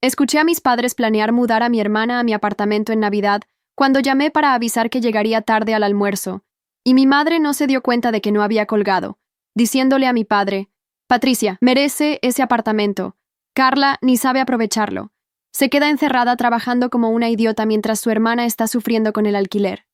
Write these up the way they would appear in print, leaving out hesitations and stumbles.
Escuché a mis padres planear mudar a mi hermana a mi apartamento en Navidad cuando llamé para avisar que llegaría tarde al almuerzo, y mi madre no se dio cuenta de que no había colgado, diciéndole a mi padre: Patricia, merece ese apartamento. Carla ni sabe aprovecharlo. Se queda encerrada trabajando como una idiota mientras su hermana está sufriendo con el alquiler.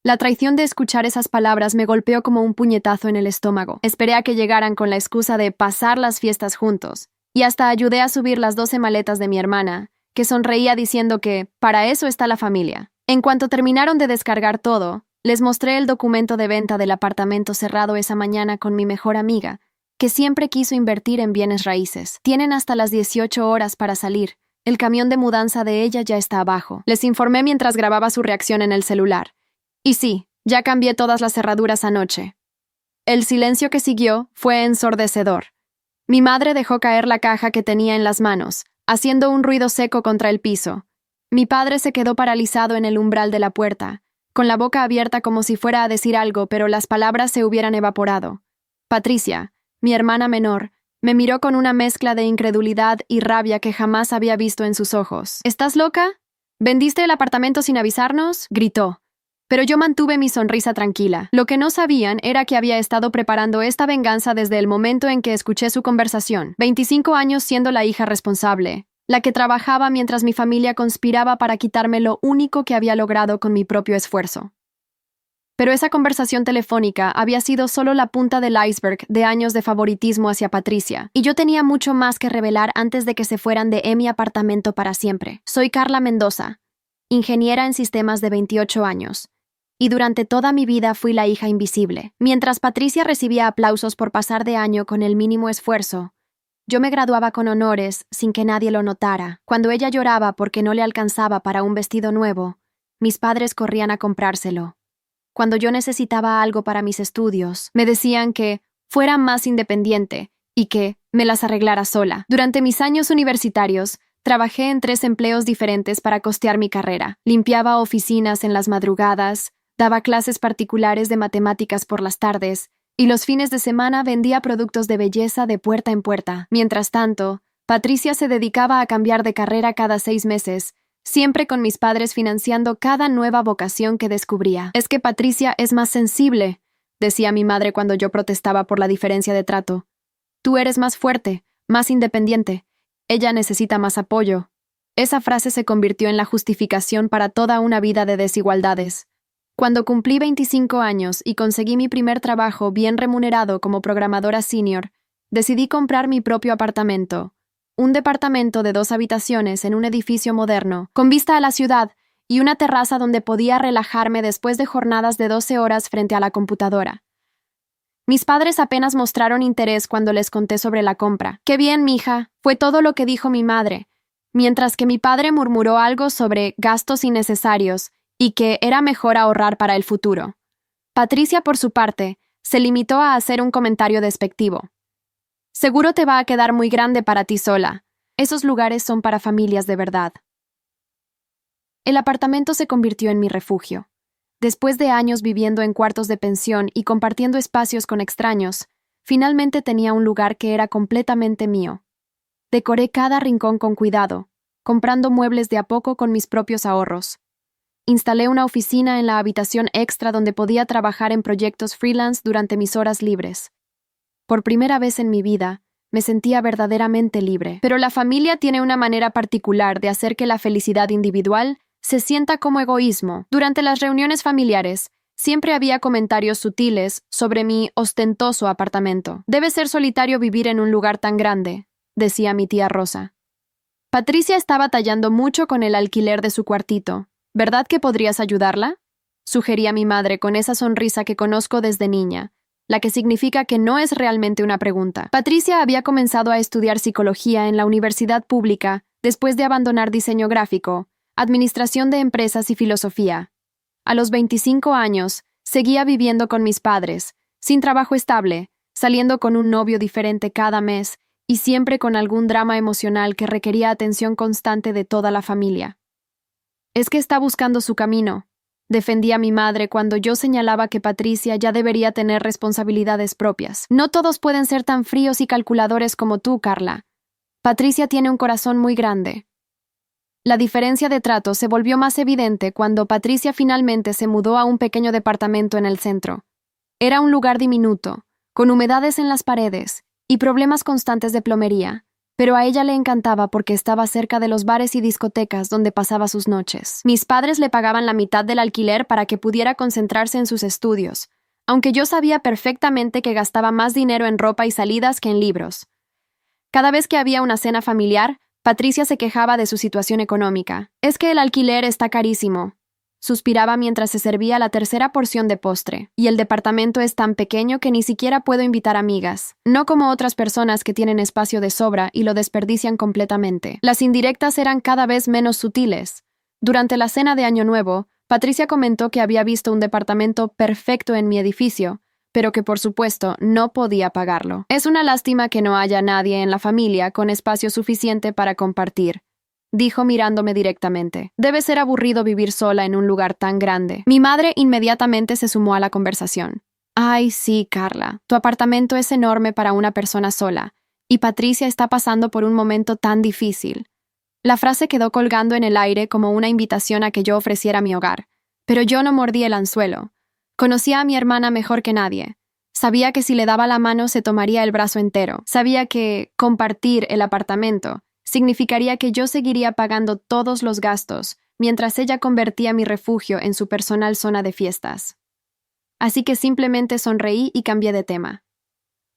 La traición de escuchar esas palabras me golpeó como un puñetazo en el estómago. Esperé a que llegaran con la excusa de pasar las fiestas juntos, y hasta ayudé a subir las 12 maletas de mi hermana, que sonreía diciendo que para eso está la familia. En cuanto terminaron de descargar todo, les mostré el documento de venta del apartamento cerrado esa mañana con mi mejor amiga, que siempre quiso invertir en bienes raíces. Tienen hasta las 18 horas para salir. El camión de mudanza de ella ya está abajo. Les informé mientras grababa su reacción en el celular. Y sí, ya cambié todas las cerraduras anoche. El silencio que siguió fue ensordecedor. Mi madre dejó caer la caja que tenía en las manos, haciendo un ruido seco contra el piso. Mi padre se quedó paralizado en el umbral de la puerta, con la boca abierta como si fuera a decir algo, pero las palabras se hubieran evaporado. Patricia, mi hermana menor, me miró con una mezcla de incredulidad y rabia que jamás había visto en sus ojos. ¿Estás loca? ¿Vendiste el apartamento sin avisarnos?, gritó. Pero yo mantuve mi sonrisa tranquila. Lo que no sabían era que había estado preparando esta venganza desde el momento en que escuché su conversación. 25 años siendo la hija responsable, la que trabajaba mientras mi familia conspiraba para quitarme lo único que había logrado con mi propio esfuerzo. Pero esa conversación telefónica había sido solo la punta del iceberg de años de favoritismo hacia Patricia, y yo tenía mucho más que revelar antes de que se fueran de mi apartamento para siempre. Soy Carla Mendoza, ingeniera en sistemas de 28 años. Y durante toda mi vida fui la hija invisible. Mientras Patricia recibía aplausos por pasar de año con el mínimo esfuerzo, yo me graduaba con honores sin que nadie lo notara. Cuando ella lloraba porque no le alcanzaba para un vestido nuevo, mis padres corrían a comprárselo. Cuando yo necesitaba algo para mis estudios, me decían que fuera más independiente y que me las arreglara sola. Durante mis años universitarios, trabajé en 3 empleos diferentes para costear mi carrera. Limpiaba oficinas en las madrugadas, daba clases particulares de matemáticas por las tardes, y los fines de semana vendía productos de belleza de puerta en puerta. Mientras tanto, Patricia se dedicaba a cambiar de carrera cada 6 meses, siempre con mis padres financiando cada nueva vocación que descubría. Es que Patricia es más sensible, decía mi madre cuando yo protestaba por la diferencia de trato. Tú eres más fuerte, más independiente. Ella necesita más apoyo. Esa frase se convirtió en la justificación para toda una vida de desigualdades. Cuando cumplí 25 años y conseguí mi primer trabajo bien remunerado como programadora senior, decidí comprar mi propio apartamento, un departamento de 2 habitaciones en un edificio moderno, con vista a la ciudad y una terraza donde podía relajarme después de jornadas de 12 horas frente a la computadora. Mis padres apenas mostraron interés cuando les conté sobre la compra. «Qué bien, mija», fue todo lo que dijo mi madre, mientras que mi padre murmuró algo sobre gastos innecesarios y que era mejor ahorrar para el futuro. Patricia, por su parte, se limitó a hacer un comentario despectivo. «Seguro te va a quedar muy grande para ti sola. Esos lugares son para familias de verdad». El apartamento se convirtió en mi refugio. Después de años viviendo en cuartos de pensión y compartiendo espacios con extraños, finalmente tenía un lugar que era completamente mío. Decoré cada rincón con cuidado, comprando muebles de a poco con mis propios ahorros. Instalé una oficina en la habitación extra donde podía trabajar en proyectos freelance durante mis horas libres. Por primera vez en mi vida, me sentía verdaderamente libre. Pero la familia tiene una manera particular de hacer que la felicidad individual se sienta como egoísmo. Durante las reuniones familiares, siempre había comentarios sutiles sobre mi ostentoso apartamento. «Debe ser solitario vivir en un lugar tan grande», decía mi tía Rosa. Patricia está batallando mucho con el alquiler de su cuartito. «¿Verdad que podrías ayudarla?», sugería mi madre con esa sonrisa que conozco desde niña, la que significa que no es realmente una pregunta. Patricia había comenzado a estudiar psicología en la universidad pública después de abandonar diseño gráfico, administración de empresas y filosofía. A los 25 años, seguía viviendo con mis padres, sin trabajo estable, saliendo con un novio diferente cada mes y siempre con algún drama emocional que requería atención constante de toda la familia. «Es que está buscando su camino», defendía mi madre cuando yo señalaba que Patricia ya debería tener responsabilidades propias. «No todos pueden ser tan fríos y calculadores como tú, Carla. Patricia tiene un corazón muy grande. La diferencia de trato se volvió más evidente cuando Patricia finalmente se mudó a un pequeño departamento en el centro. Era un lugar diminuto, con humedades en las paredes y problemas constantes de plomería, pero a ella le encantaba porque estaba cerca de los bares y discotecas donde pasaba sus noches. Mis padres le pagaban la mitad del alquiler para que pudiera concentrarse en sus estudios, aunque yo sabía perfectamente que gastaba más dinero en ropa y salidas que en libros. Cada vez que había una cena familiar, Patricia se quejaba de su situación económica. «Es que el alquiler está carísimo», suspiraba mientras se servía la tercera porción de postre. «Y el departamento es tan pequeño que ni siquiera puedo invitar amigas. No como otras personas que tienen espacio de sobra y lo desperdician completamente». Las indirectas eran cada vez menos sutiles. Durante la cena de Año Nuevo, Patricia comentó que había visto un departamento perfecto en mi edificio, pero que por supuesto no podía pagarlo. «Es una lástima que no haya nadie en la familia con espacio suficiente para compartir», dijo mirándome directamente. «Debe ser aburrido vivir sola en un lugar tan grande». Mi madre inmediatamente se sumó a la conversación. «Ay, sí, Carla, tu apartamento es enorme para una persona sola, y Patricia está pasando por un momento tan difícil». La frase quedó colgando en el aire como una invitación a que yo ofreciera mi hogar, pero yo no mordí el anzuelo. Conocía a mi hermana mejor que nadie. Sabía que si le daba la mano se tomaría el brazo entero. Sabía que compartir el apartamento significaría que yo seguiría pagando todos los gastos, mientras ella convertía mi refugio en su personal zona de fiestas. Así que simplemente sonreí y cambié de tema.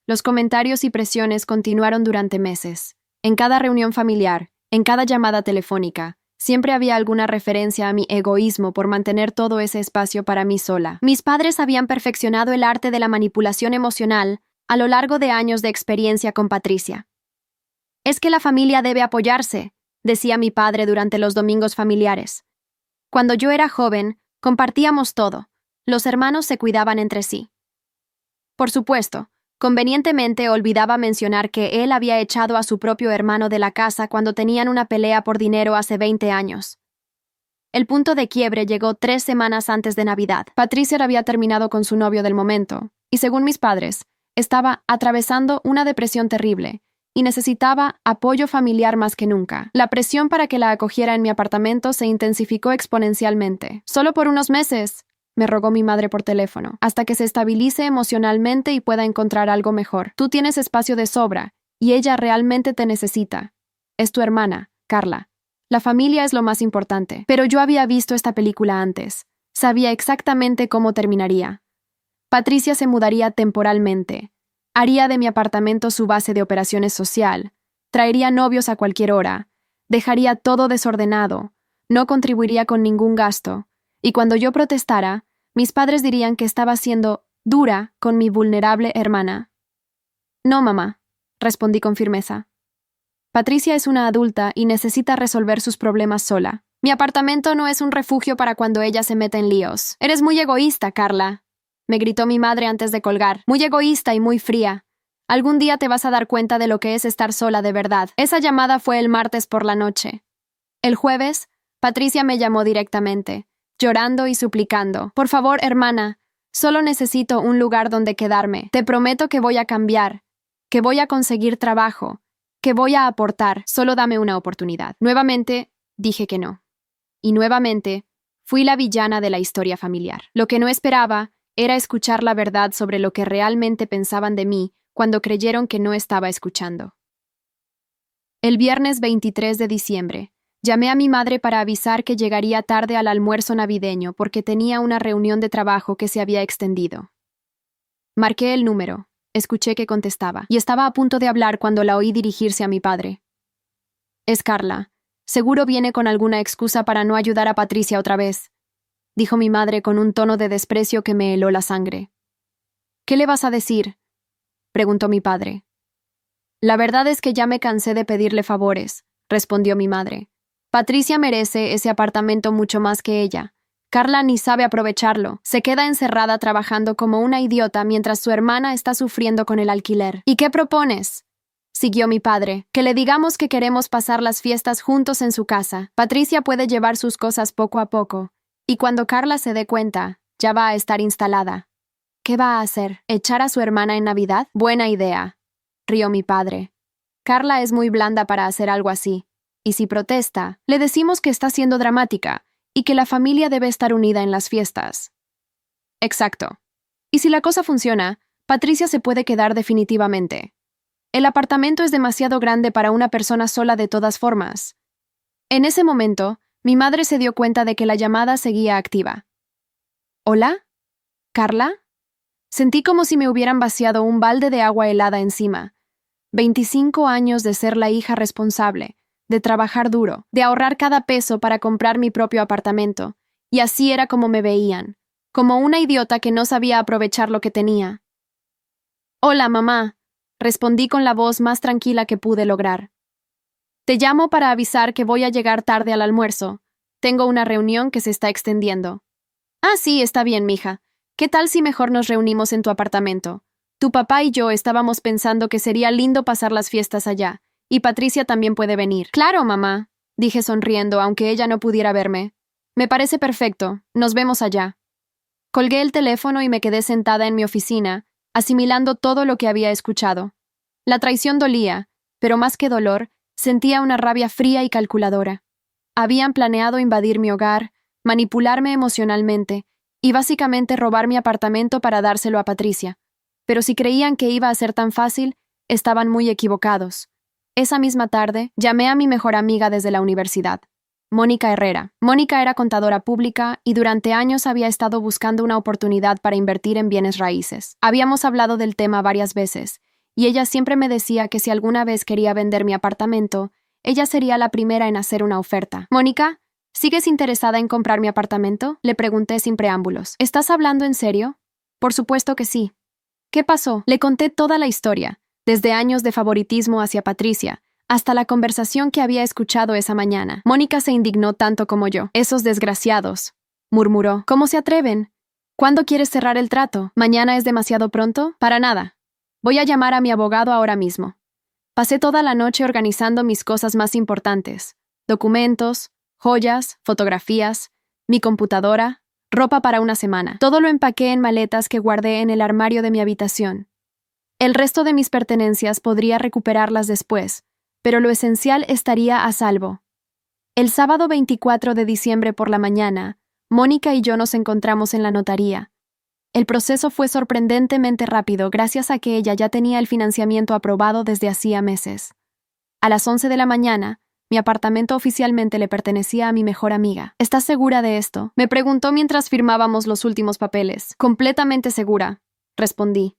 Los comentarios y presiones continuaron durante meses. En cada reunión familiar, en cada llamada telefónica, siempre había alguna referencia a mi egoísmo por mantener todo ese espacio para mí sola. Mis padres habían perfeccionado el arte de la manipulación emocional a lo largo de años de experiencia con Patricia. «Es que la familia debe apoyarse», decía mi padre durante los domingos familiares. Cuando yo era joven, compartíamos todo. Los hermanos se cuidaban entre sí. Por supuesto, convenientemente olvidaba mencionar que él había echado a su propio hermano de la casa cuando tenían una pelea por dinero hace 20 años. El punto de quiebre llegó 3 semanas antes de Navidad. Patricia había terminado con su novio del momento, y según mis padres, estaba atravesando una depresión terrible, y necesitaba apoyo familiar más que nunca. La presión para que la acogiera en mi apartamento se intensificó exponencialmente. «Solo por unos meses», me rogó mi madre por teléfono, «hasta que se estabilice emocionalmente y pueda encontrar algo mejor. Tú tienes espacio de sobra, y ella realmente te necesita. Es tu hermana, Carla. La familia es lo más importante». Pero yo había visto esta película antes. Sabía exactamente cómo terminaría. Patricia se mudaría temporalmente. Haría de mi apartamento su base de operaciones social. Traería novios a cualquier hora. Dejaría todo desordenado. No contribuiría con ningún gasto. Y cuando yo protestara, mis padres dirían que estaba siendo dura con mi vulnerable hermana. «No, mamá», respondí con firmeza. «Patricia es una adulta y necesita resolver sus problemas sola. Mi apartamento no es un refugio para cuando ella se mete en líos». «Eres muy egoísta, Carla», me gritó mi madre antes de colgar. «Muy egoísta y muy fría. Algún día te vas a dar cuenta de lo que es estar sola de verdad». Esa llamada fue el martes por la noche. El jueves, Patricia me llamó directamente, llorando y suplicando. «Por favor, hermana, solo necesito un lugar donde quedarme. Te prometo que voy a cambiar, que voy a conseguir trabajo, que voy a aportar. Solo dame una oportunidad». Nuevamente, dije que no. Y nuevamente, fui la villana de la historia familiar. Lo que no esperaba era escuchar la verdad sobre lo que realmente pensaban de mí cuando creyeron que no estaba escuchando. El viernes 23 de diciembre, llamé a mi madre para avisar que llegaría tarde al almuerzo navideño porque tenía una reunión de trabajo que se había extendido. Marqué el número, escuché que contestaba, y estaba a punto de hablar cuando la oí dirigirse a mi padre. «Es Carla. Seguro viene con alguna excusa para no ayudar a Patricia otra vez», dijo mi madre con un tono de desprecio que me heló la sangre. «¿Qué le vas a decir?», preguntó mi padre. «La verdad es que ya me cansé de pedirle favores», respondió mi madre. «Patricia merece ese apartamento mucho más que ella. Carla ni sabe aprovecharlo. Se queda encerrada trabajando como una idiota mientras su hermana está sufriendo con el alquiler». «¿Y qué propones?», siguió mi padre. «Que le digamos que queremos pasar las fiestas juntos en su casa. Patricia puede llevar sus cosas poco a poco. Y cuando Carla se dé cuenta, ya va a estar instalada». «¿Qué va a hacer? ¿Echar a su hermana en Navidad?». «Buena idea», rió mi padre. Carla es muy blanda para hacer algo así. Y si protesta, le decimos que está siendo dramática y que la familia debe estar unida en las fiestas. Exacto. Y si la cosa funciona, Patricia se puede quedar definitivamente. El apartamento es demasiado grande para una persona sola de todas formas. En ese momento, mi madre se dio cuenta de que la llamada seguía activa. ¿Hola? ¿Carla? Sentí como si me hubieran vaciado un balde de agua helada encima. 25 años de ser la hija responsable, de trabajar duro, de ahorrar cada peso para comprar mi propio apartamento, y así era como me veían, como una idiota que no sabía aprovechar lo que tenía. Hola, mamá, respondí con la voz más tranquila que pude lograr. Te llamo para avisar que voy a llegar tarde al almuerzo. Tengo una reunión que se está extendiendo. Ah, sí, está bien, mija. ¿Qué tal si mejor nos reunimos en tu apartamento? Tu papá y yo estábamos pensando que sería lindo pasar las fiestas allá, y Patricia también puede venir. Claro, mamá, dije sonriendo, aunque ella no pudiera verme. Me parece perfecto. Nos vemos allá. Colgué el teléfono y me quedé sentada en mi oficina, asimilando todo lo que había escuchado. La traición dolía, pero más que dolor, sentía una rabia fría y calculadora. Habían planeado invadir mi hogar, manipularme emocionalmente y básicamente robar mi apartamento para dárselo a Patricia. Pero si creían que iba a ser tan fácil, estaban muy equivocados. Esa misma tarde, llamé a mi mejor amiga desde la universidad, Mónica Herrera. Mónica era contadora pública y durante años había estado buscando una oportunidad para invertir en bienes raíces. Habíamos hablado del tema varias veces, y ella siempre me decía que si alguna vez quería vender mi apartamento, ella sería la primera en hacer una oferta. Mónica, ¿sigues interesada en comprar mi apartamento? Le pregunté sin preámbulos. ¿Estás hablando en serio? Por supuesto que sí. ¿Qué pasó? Le conté toda la historia, desde años de favoritismo hacia Patricia, hasta la conversación que había escuchado esa mañana. Mónica se indignó tanto como yo. Esos desgraciados, murmuró. ¿Cómo se atreven? ¿Cuándo quieres cerrar el trato? ¿Mañana es demasiado pronto? Para nada. Voy a llamar a mi abogado ahora mismo. Pasé toda la noche organizando mis cosas más importantes: documentos, joyas, fotografías, mi computadora, ropa para una semana. Todo lo empaqué en maletas que guardé en el armario de mi habitación. El resto de mis pertenencias podría recuperarlas después, pero lo esencial estaría a salvo. El sábado 24 de diciembre por la mañana, Mónica y yo nos encontramos en la notaría. El proceso fue sorprendentemente rápido gracias a que ella ya tenía el financiamiento aprobado desde hacía meses. A las 11 de la mañana, mi apartamento oficialmente le pertenecía a mi mejor amiga. ¿Estás segura de esto?, me preguntó mientras firmábamos los últimos papeles. Completamente segura, respondí.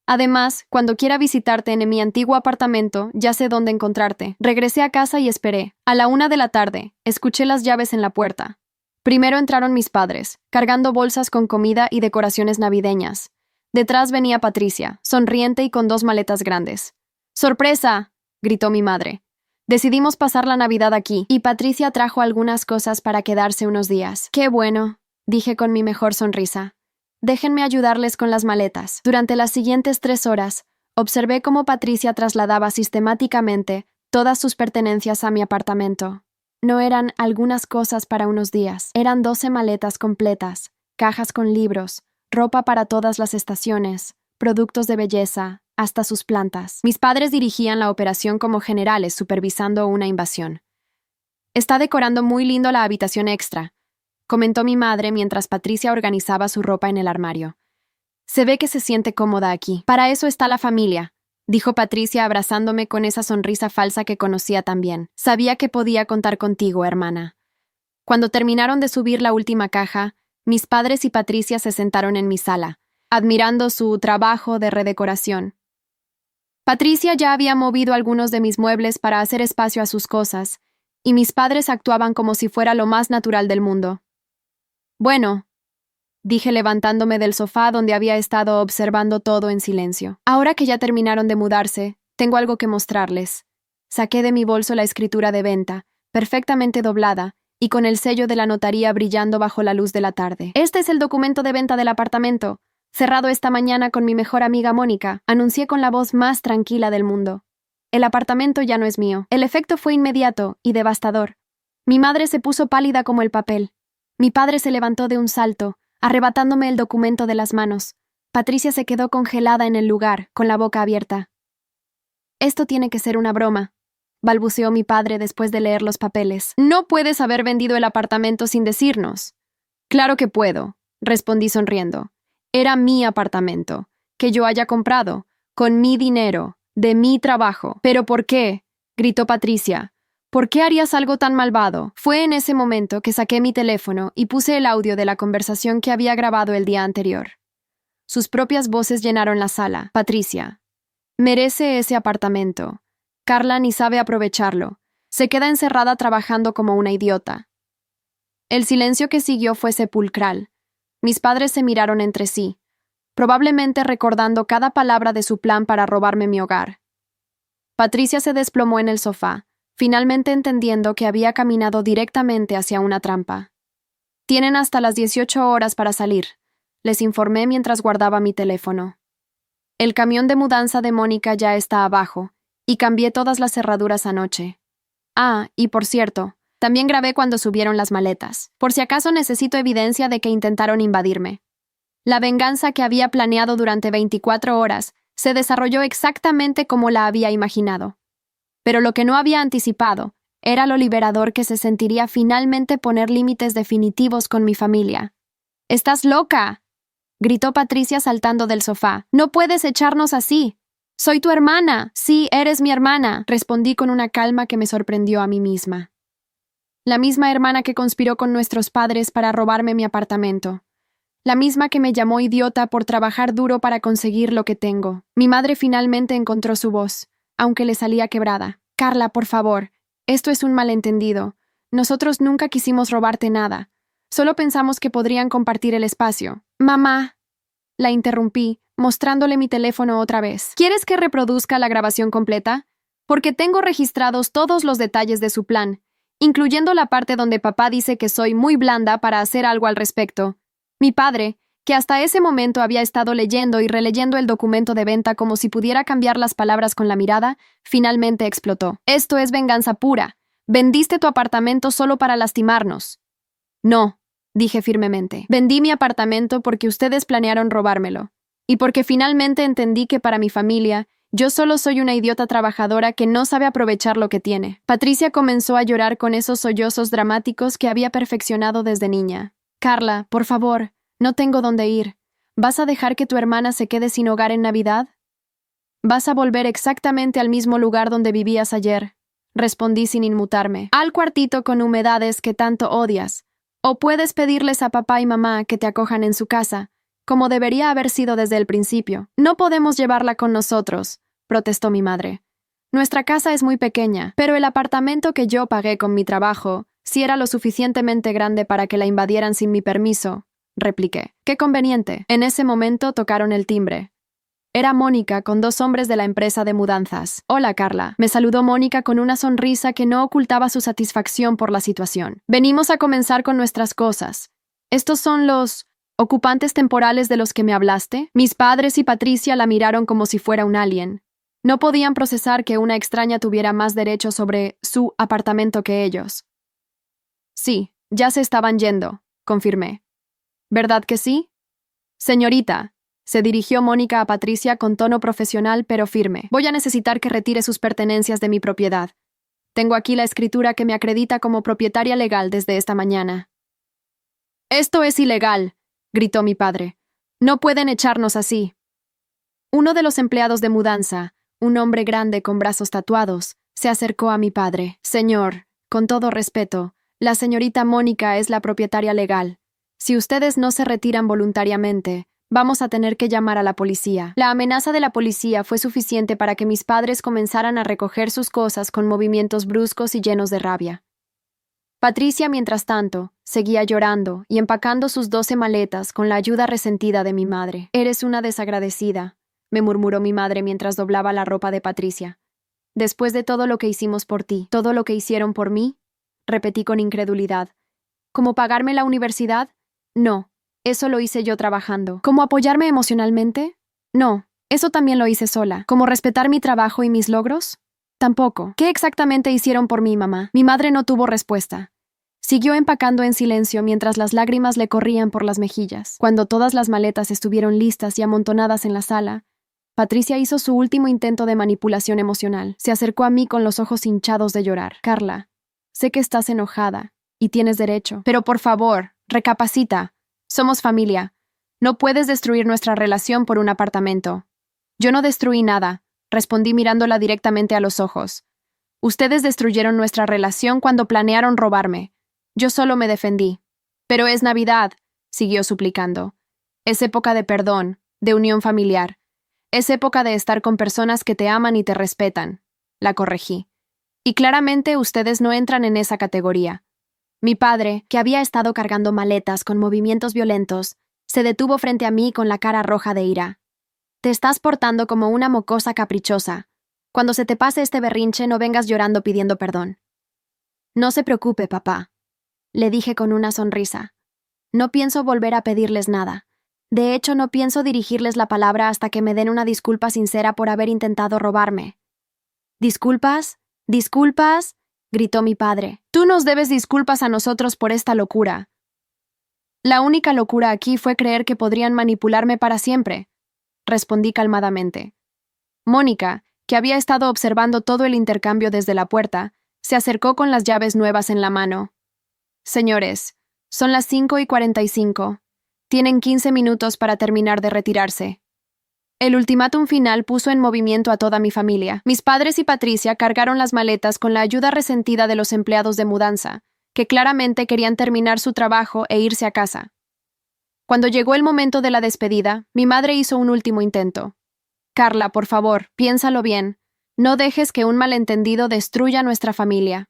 Además, cuando quiera visitarte en mi antiguo apartamento, ya sé dónde encontrarte. Regresé a casa y esperé. A la 1 de la tarde, escuché las llaves en la puerta. Primero entraron mis padres, cargando bolsas con comida y decoraciones navideñas. Detrás venía Patricia, sonriente y con 2 maletas grandes. ¡Sorpresa!, gritó mi madre. Decidimos pasar la Navidad aquí, y Patricia trajo algunas cosas para quedarse unos días. ¡Qué bueno!, dije con mi mejor sonrisa. Déjenme ayudarles con las maletas. Durante las siguientes 3 horas, observé cómo Patricia trasladaba sistemáticamente todas sus pertenencias a mi apartamento. No eran algunas cosas para unos días, eran 12 maletas completas, cajas con libros, ropa para todas las estaciones, productos de belleza, hasta sus plantas. Mis padres dirigían la operación como generales supervisando una invasión. Está decorando muy lindo la habitación extra, comentó mi madre mientras Patricia organizaba su ropa en el armario. Se ve que se siente cómoda aquí. Para eso está la familia, dijo Patricia abrazándome con esa sonrisa falsa que conocía tan bien. Sabía que podía contar contigo, hermana. Cuando terminaron de subir la última caja, mis padres y Patricia se sentaron en mi sala, admirando su trabajo de redecoración. Patricia ya había movido algunos de mis muebles para hacer espacio a sus cosas, y mis padres actuaban como si fuera lo más natural del mundo. Bueno, dije levantándome del sofá donde había estado observando todo en silencio. Ahora que ya terminaron de mudarse, tengo algo que mostrarles. Saqué de mi bolso la escritura de venta, perfectamente doblada, y con el sello de la notaría brillando bajo la luz de la tarde. Este es el documento de venta del apartamento, cerrado esta mañana con mi mejor amiga Mónica, anuncié con la voz más tranquila del mundo. El apartamento ya no es mío. El efecto fue inmediato y devastador. Mi madre se puso pálida como el papel. Mi padre se levantó de un salto, arrebatándome el documento de las manos. Patricia se quedó congelada en el lugar, con la boca abierta. Esto tiene que ser una broma, balbuceó mi padre después de leer los papeles. No puedes haber vendido el apartamento sin decirnos. Claro que puedo, respondí sonriendo. Era mi apartamento, que yo haya comprado, con mi dinero, de mi trabajo. ¿Pero por qué?, gritó Patricia. ¿Por qué harías algo tan malvado? Fue en ese momento que saqué mi teléfono y puse el audio de la conversación que había grabado el día anterior. Sus propias voces llenaron la sala. Patricia. Merece ese apartamento. Carla ni sabe aprovecharlo. Se queda encerrada trabajando como una idiota. El silencio que siguió fue sepulcral. Mis padres se miraron entre sí, probablemente recordando cada palabra de su plan para robarme mi hogar. Patricia se desplomó en el sofá, finalmente entendiendo que había caminado directamente hacia una trampa. Tienen hasta las 18 horas para salir, les informé mientras guardaba mi teléfono. El camión de mudanza de Mónica ya está abajo, y cambié todas las cerraduras anoche. Ah, y por cierto, también grabé cuando subieron las maletas, por si acaso necesito evidencia de que intentaron invadirme. La venganza que había planeado durante 24 horas se desarrolló exactamente como la había imaginado. Pero lo que no había anticipado era lo liberador que se sentiría finalmente poner límites definitivos con mi familia. «¡Estás loca!», gritó Patricia saltando del sofá. «No puedes echarnos así. Soy tu hermana». «Sí, eres mi hermana», respondí con una calma que me sorprendió a mí misma. La misma hermana que conspiró con nuestros padres para robarme mi apartamento. La misma que me llamó idiota por trabajar duro para conseguir lo que tengo. Mi madre finalmente encontró su voz, aunque le salía quebrada. «Carla, por favor, esto es un malentendido. Nosotros nunca quisimos robarte nada. Solo pensamos que podrían compartir el espacio». «Mamá», la interrumpí, mostrándole mi teléfono otra vez. «¿Quieres que reproduzca la grabación completa? Porque tengo registrados todos los detalles de su plan, incluyendo la parte donde papá dice que soy muy blanda para hacer algo al respecto». Mi padre, que hasta ese momento había estado leyendo y releyendo el documento de venta como si pudiera cambiar las palabras con la mirada, finalmente explotó. «Esto es venganza pura. Vendiste tu apartamento solo para lastimarnos». «No», dije firmemente. «Vendí mi apartamento porque ustedes planearon robármelo. Y porque finalmente entendí que para mi familia, yo solo soy una idiota trabajadora que no sabe aprovechar lo que tiene». Patricia comenzó a llorar con esos sollozos dramáticos que había perfeccionado desde niña. «Carla, por favor, no tengo dónde ir. ¿Vas a dejar que tu hermana se quede sin hogar en Navidad? Vas a volver exactamente al mismo lugar donde vivías ayer», respondí sin inmutarme. «Al cuartito con humedades que tanto odias. O puedes pedirles a papá y mamá que te acojan en su casa, como debería haber sido desde el principio». «No podemos llevarla con nosotros», protestó mi madre. «Nuestra casa es muy pequeña, pero el apartamento que yo pagué con mi trabajo, si era lo suficientemente grande para que la invadieran sin mi permiso», repliqué. «Qué conveniente». En ese momento tocaron el timbre. Era Mónica con 2 hombres de la empresa de mudanzas. «Hola, Carla», me saludó Mónica con una sonrisa que no ocultaba su satisfacción por la situación. «Venimos a comenzar con nuestras cosas. ¿Estos son los ocupantes temporales de los que me hablaste?» Mis padres y Patricia la miraron como si fuera un alien. No podían procesar que una extraña tuviera más derecho sobre su apartamento que ellos. «Sí, ya se estaban yendo», confirmé. «¿Verdad que sí?» «Señorita», se dirigió Mónica a Patricia con tono profesional pero firme. «Voy a necesitar que retire sus pertenencias de mi propiedad. Tengo aquí la escritura que me acredita como propietaria legal desde esta mañana». «Esto es ilegal», gritó mi padre. «No pueden echarnos así». Uno de los empleados de mudanza, un hombre grande con brazos tatuados, se acercó a mi padre. «Señor, con todo respeto, la señorita Mónica es la propietaria legal. Si ustedes no se retiran voluntariamente, vamos a tener que llamar a la policía». La amenaza de la policía fue suficiente para que mis padres comenzaran a recoger sus cosas con movimientos bruscos y llenos de rabia. Patricia, mientras tanto, seguía llorando y empacando sus 12 maletas con la ayuda resentida de mi madre. «Eres una desagradecida», me murmuró mi madre mientras doblaba la ropa de Patricia. «Después de todo lo que hicimos por ti, todo lo que hicieron por mí», repetí con incredulidad. «¿Cómo pagarme la universidad? No, eso lo hice yo trabajando. ¿Cómo apoyarme emocionalmente? No, eso también lo hice sola. ¿Cómo respetar mi trabajo y mis logros? Tampoco. ¿Qué exactamente hicieron por mí, mamá?» Mi madre no tuvo respuesta. Siguió empacando en silencio mientras las lágrimas le corrían por las mejillas. Cuando todas las maletas estuvieron listas y amontonadas en la sala, Patricia hizo su último intento de manipulación emocional. Se acercó a mí con los ojos hinchados de llorar. Carla, sé que estás enojada y tienes derecho, pero por favor, recapacita. Somos familia. No puedes destruir nuestra relación por un apartamento. Yo no destruí nada, respondí mirándola directamente a los ojos. Ustedes destruyeron nuestra relación cuando planearon robarme. Yo solo me defendí. Pero es Navidad, siguió suplicando. Es época de perdón, de unión familiar. Es época de estar con personas que te aman y te respetan. La corregí. Y claramente ustedes no entran en esa categoría. Mi padre, que había estado cargando maletas con movimientos violentos, se detuvo frente a mí con la cara roja de ira. Te estás portando como una mocosa caprichosa. Cuando se te pase este berrinche, no vengas llorando pidiendo perdón. No se preocupe, papá, le dije con una sonrisa. No pienso volver a pedirles nada. De hecho, no pienso dirigirles la palabra hasta que me den una disculpa sincera por haber intentado robarme. ¿Disculpas? ¿Disculpas?, gritó mi padre. Tú nos debes disculpas a nosotros por esta locura. La única locura aquí fue creer que podrían manipularme para siempre, respondí calmadamente. Mónica, que había estado observando todo el intercambio desde la puerta, se acercó con las llaves nuevas en la mano. Señores, son las 5:45. Tienen 15 minutos para terminar de retirarse. El ultimátum final puso en movimiento a toda mi familia. Mis padres y Patricia cargaron las maletas con la ayuda resentida de los empleados de mudanza, que claramente querían terminar su trabajo e irse a casa. Cuando llegó el momento de la despedida, mi madre hizo un último intento. Carla, por favor, piénsalo bien. No dejes que un malentendido destruya nuestra familia.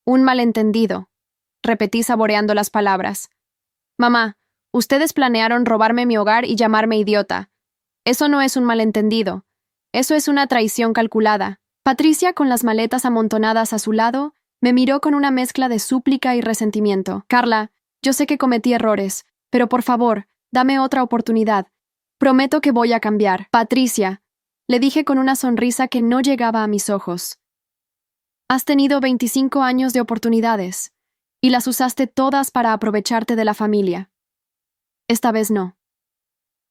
Un malentendido, repetí saboreando las palabras. Mamá, ustedes planearon robarme mi hogar y llamarme idiota. Eso no es un malentendido. Eso es una traición calculada. Patricia, con las maletas amontonadas a su lado, me miró con una mezcla de súplica y resentimiento. Carla, yo sé que cometí errores, pero por favor, dame otra oportunidad. Prometo que voy a cambiar. Patricia, le dije con una sonrisa que no llegaba a mis ojos. Has tenido 25 años de oportunidades, y las usaste todas para aprovecharte de la familia. Esta vez no.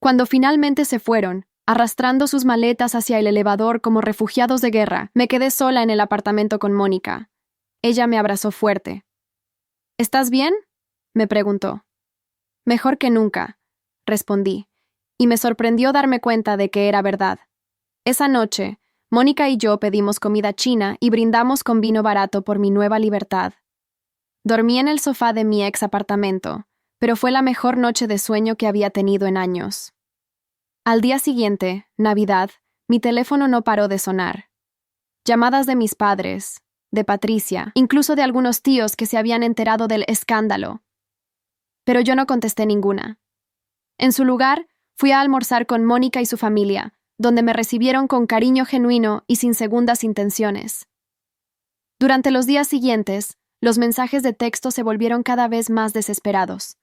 Cuando finalmente se fueron, arrastrando sus maletas hacia el elevador como refugiados de guerra, me quedé sola en el apartamento con Mónica. Ella me abrazó fuerte. ¿Estás bien?, me preguntó. Mejor que nunca, respondí, y me sorprendió darme cuenta de que era verdad. Esa noche, Mónica y yo pedimos comida china y brindamos con vino barato por mi nueva libertad. Dormí en el sofá de mi ex apartamento, pero fue la mejor noche de sueño que había tenido en años. Al día siguiente, Navidad, mi teléfono no paró de sonar. Llamadas de mis padres, de Patricia, incluso de algunos tíos que se habían enterado del escándalo. Pero yo no contesté ninguna. En su lugar, fui a almorzar con Mónica y su familia, donde me recibieron con cariño genuino y sin segundas intenciones. Durante los días siguientes, los mensajes de texto se volvieron cada vez más desesperados.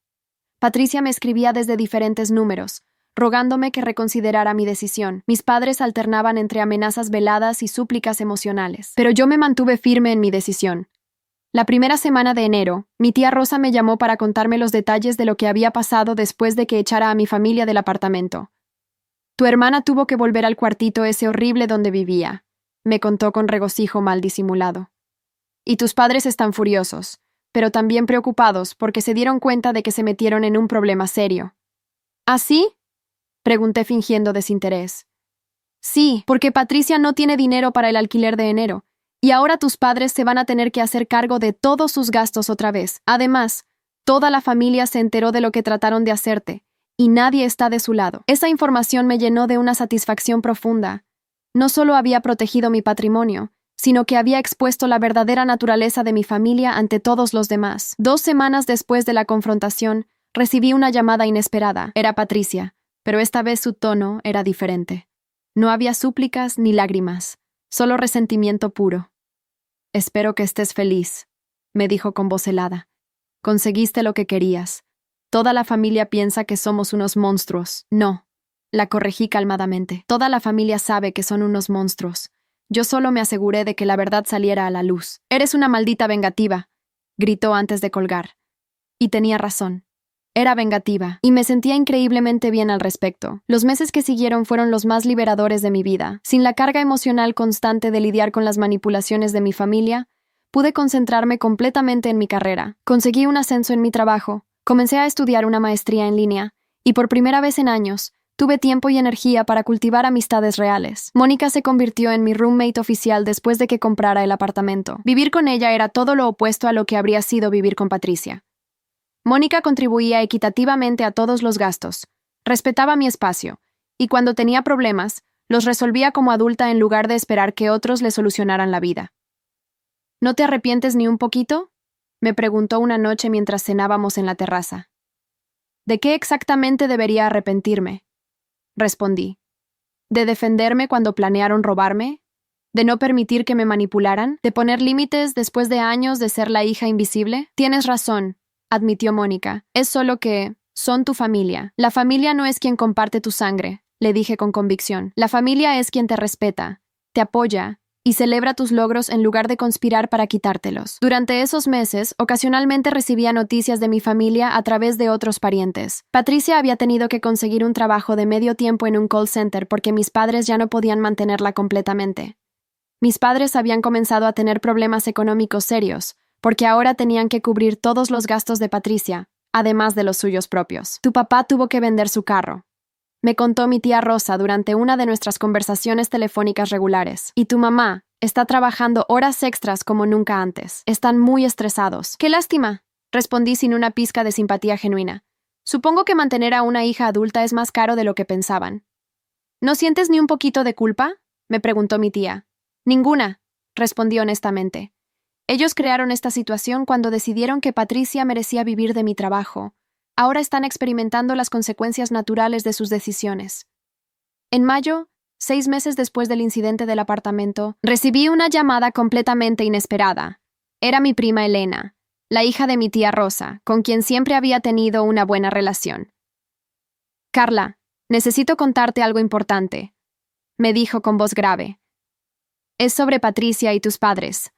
Patricia me escribía desde diferentes números, rogándome que reconsiderara mi decisión. Mis padres alternaban entre amenazas veladas y súplicas emocionales, pero yo me mantuve firme en mi decisión. La primera semana de enero, mi tía Rosa me llamó para contarme los detalles de lo que había pasado después de que echara a mi familia del apartamento. Tu hermana tuvo que volver al cuartito ese horrible donde vivía, me contó con regocijo mal disimulado. Y tus padres están furiosos, pero también preocupados porque se dieron cuenta de que se metieron en un problema serio. ¿Ah, sí?, pregunté fingiendo desinterés. Sí, porque Patricia no tiene dinero para el alquiler de enero, y ahora tus padres se van a tener que hacer cargo de todos sus gastos otra vez. Además, toda la familia se enteró de lo que trataron de hacerte, y nadie está de su lado. Esa información me llenó de una satisfacción profunda. No solo había protegido mi patrimonio, sino que había expuesto la verdadera naturaleza de mi familia ante todos los demás. 2 semanas después de la confrontación, recibí una llamada inesperada. Era Patricia, pero esta vez su tono era diferente. No había súplicas ni lágrimas, solo resentimiento puro. Espero que estés feliz, me dijo con voz helada. Conseguiste lo que querías. Toda la familia piensa que somos unos monstruos. No, la corregí calmadamente. Toda la familia sabe que son unos monstruos. Yo solo me aseguré de que la verdad saliera a la luz. Eres una maldita vengativa, gritó antes de colgar. Y tenía razón. Era vengativa, y me sentía increíblemente bien al respecto. Los meses que siguieron fueron los más liberadores de mi vida. Sin la carga emocional constante de lidiar con las manipulaciones de mi familia, pude concentrarme completamente en mi carrera. Conseguí un ascenso en mi trabajo, comencé a estudiar una maestría en línea, y por primera vez en años, tuve tiempo y energía para cultivar amistades reales. Mónica se convirtió en mi roommate oficial después de que comprara el apartamento. Vivir con ella era todo lo opuesto a lo que habría sido vivir con Patricia. Mónica contribuía equitativamente a todos los gastos, respetaba mi espacio, y cuando tenía problemas, los resolvía como adulta en lugar de esperar que otros le solucionaran la vida. ¿No te arrepientes ni un poquito?, me preguntó una noche mientras cenábamos en la terraza. ¿De qué exactamente debería arrepentirme?, respondí. ¿De defenderme cuando planearon robarme? ¿De no permitir que me manipularan? ¿De poner límites después de años de ser la hija invisible? Tienes razón, admitió Mónica. Es solo que son tu familia. La familia no es quien comparte tu sangre, le dije con convicción. La familia es quien te respeta, te apoya y celebra tus logros en lugar de conspirar para quitártelos. Durante esos meses, ocasionalmente recibía noticias de mi familia a través de otros parientes. Patricia había tenido que conseguir un trabajo de medio tiempo en un call center porque mis padres ya no podían mantenerla completamente. Mis padres habían comenzado a tener problemas económicos serios, porque ahora tenían que cubrir todos los gastos de Patricia, además de los suyos propios. Tu papá tuvo que vender su carro, me contó mi tía Rosa durante una de nuestras conversaciones telefónicas regulares. Y tu mamá está trabajando horas extras como nunca antes. Están muy estresados. ¡Qué lástima!, respondí sin una pizca de simpatía genuina. Supongo que mantener a una hija adulta es más caro de lo que pensaban. ¿No sientes ni un poquito de culpa?, me preguntó mi tía. Ninguna, respondí honestamente. Ellos crearon esta situación cuando decidieron que Patricia merecía vivir de mi trabajo. Ahora están experimentando las consecuencias naturales de sus decisiones. En mayo, 6 meses después del incidente del apartamento, recibí una llamada completamente inesperada. Era mi prima Elena, la hija de mi tía Rosa, con quien siempre había tenido una buena relación. Carla, necesito contarte algo importante, me dijo con voz grave. Es sobre Patricia y tus padres.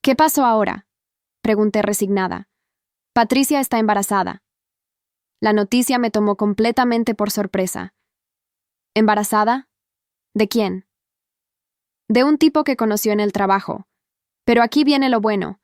¿Qué pasó ahora?, pregunté resignada. Patricia está embarazada. La noticia me tomó completamente por sorpresa. ¿Embarazada? ¿De quién? De un tipo que conoció en el trabajo. Pero aquí viene lo bueno.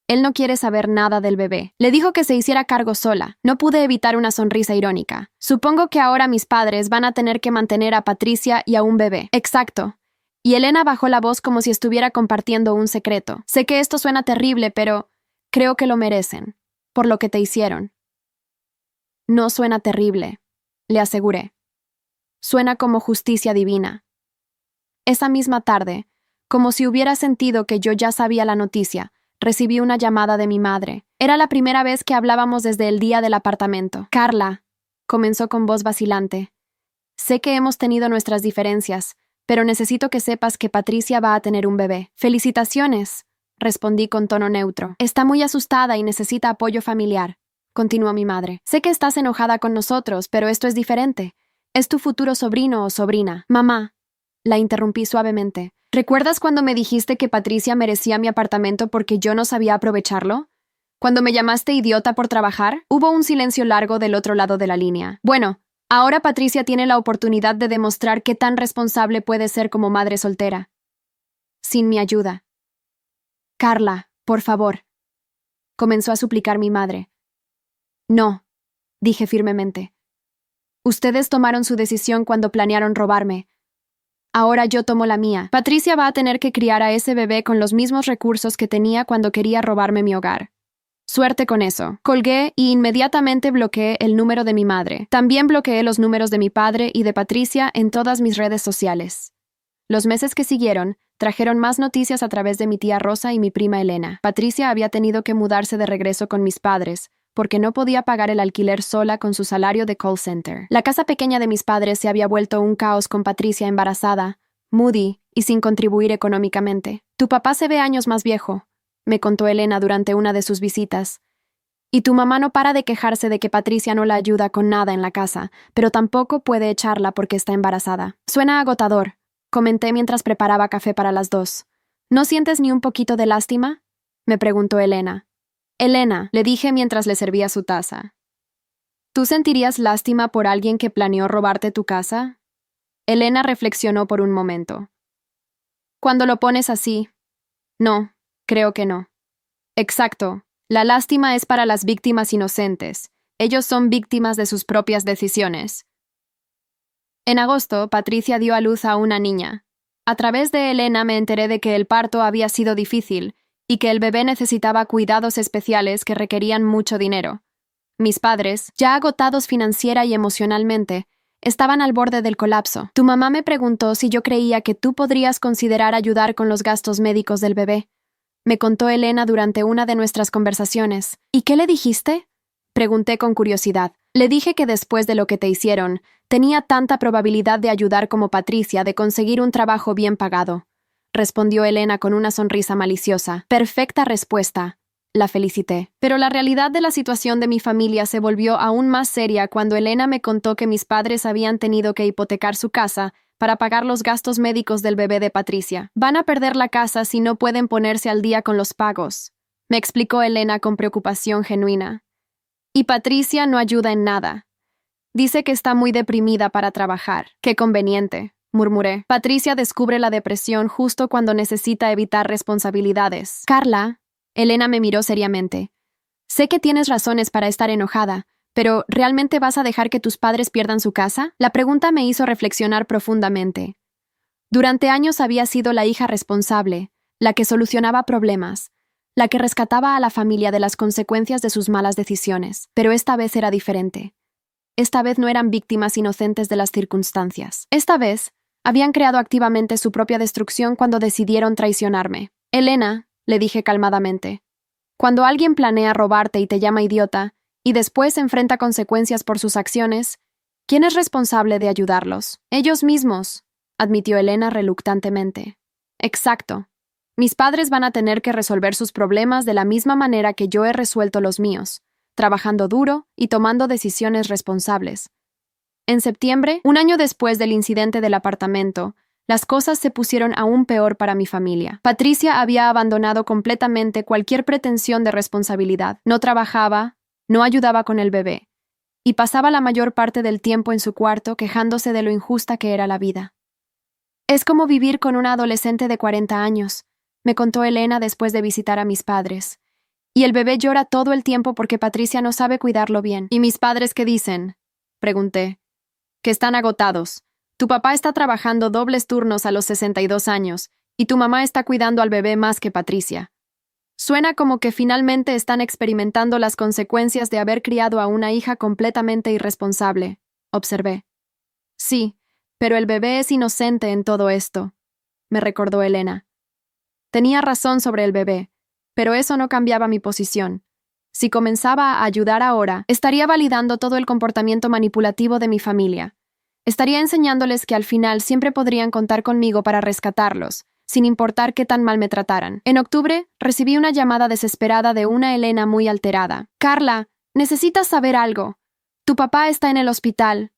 Él no quiere saber nada del bebé. Le dijo que se hiciera cargo sola. No pude evitar una sonrisa irónica. Supongo que ahora mis padres van a tener que mantener a Patricia y a un bebé. Exacto. Y Elena bajó la voz como si estuviera compartiendo un secreto. Sé que esto suena terrible, pero creo que lo merecen, por lo que te hicieron. No suena terrible, le aseguré. Suena como justicia divina. Esa misma tarde, como si hubiera sentido que yo ya sabía la noticia, recibí una llamada de mi madre. Era la primera vez que hablábamos desde el día del apartamento. Carla, comenzó con voz vacilante. Sé que hemos tenido nuestras diferencias, pero necesito que sepas que Patricia va a tener un bebé. ¡Felicidades!, respondí con tono neutro. Está muy asustada y necesita apoyo familiar, continuó mi madre. Sé que estás enojada con nosotros, pero esto es diferente. Es tu futuro sobrino o sobrina. Mamá, la interrumpí suavemente. ¿Recuerdas cuando me dijiste que Patricia merecía mi apartamento porque yo no sabía aprovecharlo? ¿Cuando me llamaste idiota por trabajar? Hubo un silencio largo del otro lado de la línea. Bueno, ahora Patricia tiene la oportunidad de demostrar qué tan responsable puede ser como madre soltera. Sin mi ayuda. Carla, por favor, comenzó a suplicar mi madre. No, dije firmemente. Ustedes tomaron su decisión cuando planearon robarme. Ahora yo tomo la mía. Patricia va a tener que criar a ese bebé con los mismos recursos que tenía cuando quería robarme mi hogar. Suerte con eso. Colgué y inmediatamente bloqueé el número de mi madre. También bloqueé los números de mi padre y de Patricia en todas mis redes sociales. Los meses que siguieron trajeron más noticias a través de mi tía Rosa y mi prima Elena. Patricia había tenido que mudarse de regreso con mis padres, porque no podía pagar el alquiler sola con su salario de call center. La casa pequeña de mis padres se había vuelto un caos con Patricia embarazada, moody y sin contribuir económicamente. Tu papá se ve años más viejo, me contó Elena durante una de sus visitas. Y tu mamá no para de quejarse de que Patricia no la ayuda con nada en la casa, pero tampoco puede echarla porque está embarazada. Suena agotador, comenté mientras preparaba café para las dos. ¿No sientes ni un poquito de lástima?, me preguntó Elena. Elena, le dije mientras le servía su taza. ¿Tú sentirías lástima por alguien que planeó robarte tu casa? Elena reflexionó por un momento. Cuando lo pones así, no, creo que no. Exacto. La lástima es para las víctimas inocentes. Ellos son víctimas de sus propias decisiones. En agosto, Patricia dio a luz a una niña. A través de Elena me enteré de que el parto había sido difícil y que el bebé necesitaba cuidados especiales que requerían mucho dinero. Mis padres, ya agotados financiera y emocionalmente, estaban al borde del colapso. Tu mamá me preguntó si yo creía que tú podrías considerar ayudar con los gastos médicos del bebé. Me contó Elena durante una de nuestras conversaciones. ¿Y qué le dijiste? Pregunté con curiosidad. Le dije que después de lo que te hicieron, tenía tanta probabilidad de ayudar como Patricia de conseguir un trabajo bien pagado. Respondió Elena con una sonrisa maliciosa. Perfecta respuesta. La felicité. Pero la realidad de la situación de mi familia se volvió aún más seria cuando Elena me contó que mis padres habían tenido que hipotecar su casa para pagar los gastos médicos del bebé de Patricia. Van a perder la casa si no pueden ponerse al día con los pagos, me explicó Elena con preocupación genuina. Y Patricia no ayuda en nada. Dice que está muy deprimida para trabajar. Qué conveniente, murmuré. Patricia descubre la depresión justo cuando necesita evitar responsabilidades. Carla, Elena me miró seriamente. Sé que tienes razones para estar enojada, pero ¿realmente vas a dejar que tus padres pierdan su casa? La pregunta me hizo reflexionar profundamente. Durante años había sido la hija responsable, la que solucionaba problemas, la que rescataba a la familia de las consecuencias de sus malas decisiones. Pero esta vez era diferente. Esta vez no eran víctimas inocentes de las circunstancias. Esta vez, habían creado activamente su propia destrucción cuando decidieron traicionarme. Elena, le dije calmadamente, cuando alguien planea robarte y te llama idiota, y después enfrenta consecuencias por sus acciones, ¿quién es responsable de ayudarlos? Ellos mismos, admitió Elena reluctantemente. Exacto. Mis padres van a tener que resolver sus problemas de la misma manera que yo he resuelto los míos, trabajando duro y tomando decisiones responsables. En septiembre, un año después del incidente del apartamento, las cosas se pusieron aún peor para mi familia. Patricia había abandonado completamente cualquier pretensión de responsabilidad. No trabajaba, no ayudaba con el bebé, y pasaba la mayor parte del tiempo en su cuarto quejándose de lo injusta que era la vida. Es como vivir con una adolescente de 40 años, me contó Elena después de visitar a mis padres. Y el bebé llora todo el tiempo porque Patricia no sabe cuidarlo bien. ¿Y mis padres qué dicen? Pregunté. Que están agotados. Tu papá está trabajando dobles turnos a los 62 años, y tu mamá está cuidando al bebé más que Patricia. Suena como que finalmente están experimentando las consecuencias de haber criado a una hija completamente irresponsable, observé. Sí, pero el bebé es inocente en todo esto, me recordó Elena. Tenía razón sobre el bebé, pero eso no cambiaba mi posición. Si comenzaba a ayudar ahora, estaría validando todo el comportamiento manipulativo de mi familia. Estaría enseñándoles que al final siempre podrían contar conmigo para rescatarlos, sin importar qué tan mal me trataran. En octubre, recibí una llamada desesperada de una Elena muy alterada. Carla, necesitas saber algo. Tu papá está en el hospital.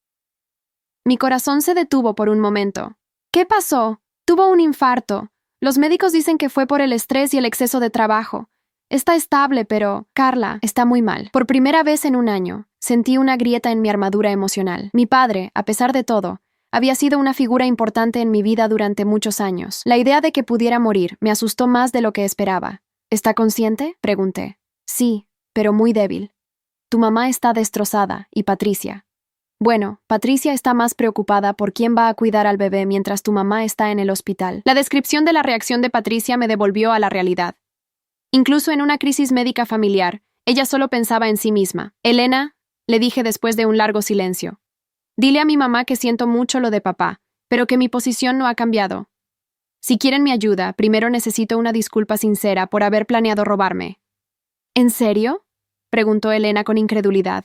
Mi corazón se detuvo por un momento. ¿Qué pasó? Tuvo un infarto. Los médicos dicen que fue por el estrés y el exceso de trabajo. Está estable, pero Carla está muy mal. Por primera vez en un año, sentí una grieta en mi armadura emocional. Mi padre, a pesar de todo, había sido una figura importante en mi vida durante muchos años. La idea de que pudiera morir me asustó más de lo que esperaba. ¿Está consciente? Pregunté. Sí, pero muy débil. Tu mamá está destrozada, y Patricia. Bueno, Patricia está más preocupada por quién va a cuidar al bebé mientras tu mamá está en el hospital. La descripción de la reacción de Patricia me devolvió a la realidad. Incluso en una crisis médica familiar, ella solo pensaba en sí misma. Elena, le dije después de un largo silencio. Dile a mi mamá que siento mucho lo de papá, pero que mi posición no ha cambiado. Si quieren mi ayuda, primero necesito una disculpa sincera por haber planeado robarme. ¿En serio? Preguntó Elena con incredulidad.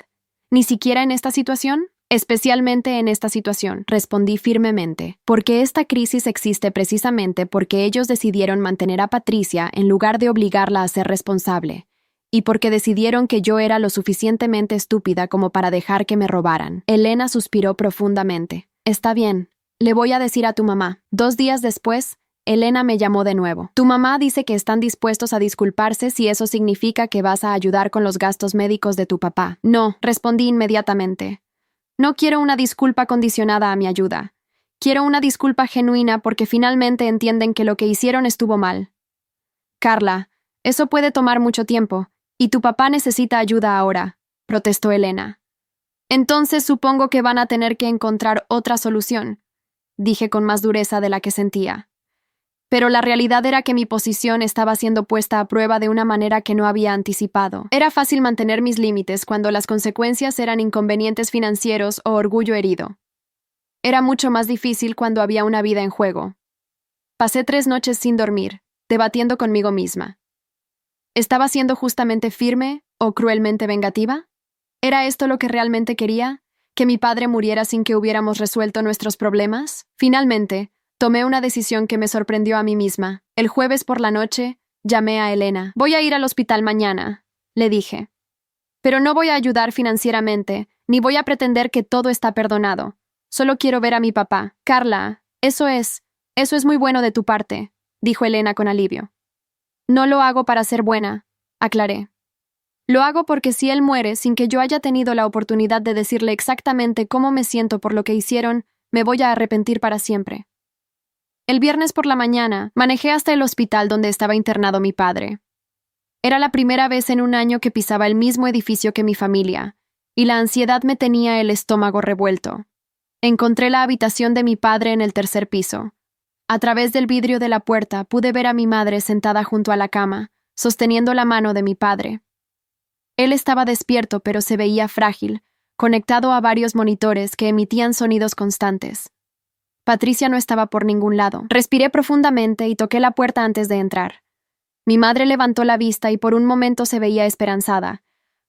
¿Ni siquiera en esta situación? Especialmente en esta situación, respondí firmemente, porque esta crisis existe precisamente porque ellos decidieron mantener a Patricia en lugar de obligarla a ser responsable, y porque decidieron que yo era lo suficientemente estúpida como para dejar que me robaran. Elena suspiró profundamente. Está bien, le voy a decir a tu mamá. 2 días después, Elena me llamó de nuevo. Tu mamá dice que están dispuestos a disculparse si eso significa que vas a ayudar con los gastos médicos de tu papá. No, respondí inmediatamente. No quiero una disculpa condicionada a mi ayuda. Quiero una disculpa genuina porque finalmente entienden que lo que hicieron estuvo mal. Carla, eso puede tomar mucho tiempo, y tu papá necesita ayuda ahora, protestó Elena. Entonces supongo que van a tener que encontrar otra solución, dije con más dureza de la que sentía. Pero la realidad era que mi posición estaba siendo puesta a prueba de una manera que no había anticipado. Era fácil mantener mis límites cuando las consecuencias eran inconvenientes financieros o orgullo herido. Era mucho más difícil cuando había una vida en juego. Pasé 3 noches sin dormir, debatiendo conmigo misma. ¿Estaba siendo justamente firme o cruelmente vengativa? ¿Era esto lo que realmente quería? ¿Que mi padre muriera sin que hubiéramos resuelto nuestros problemas? Finalmente, tomé una decisión que me sorprendió a mí misma. El jueves por la noche, llamé a Elena. Voy a ir al hospital mañana, le dije. Pero no voy a ayudar financieramente, ni voy a pretender que todo está perdonado. Solo quiero ver a mi papá. Carla, eso es muy bueno de tu parte, dijo Elena con alivio. No lo hago para ser buena, aclaré. Lo hago porque si él muere sin que yo haya tenido la oportunidad de decirle exactamente cómo me siento por lo que hicieron, me voy a arrepentir para siempre. El viernes por la mañana, manejé hasta el hospital donde estaba internado mi padre. Era la primera vez en un año que pisaba el mismo edificio que mi familia, y la ansiedad me tenía el estómago revuelto. Encontré la habitación de mi padre en el 3er piso. A través del vidrio de la puerta pude ver a mi madre sentada junto a la cama, sosteniendo la mano de mi padre. Él estaba despierto, pero se veía frágil, conectado a varios monitores que emitían sonidos constantes. Patricia no estaba por ningún lado. Respiré profundamente y toqué la puerta antes de entrar. Mi madre levantó la vista y por un momento se veía esperanzada,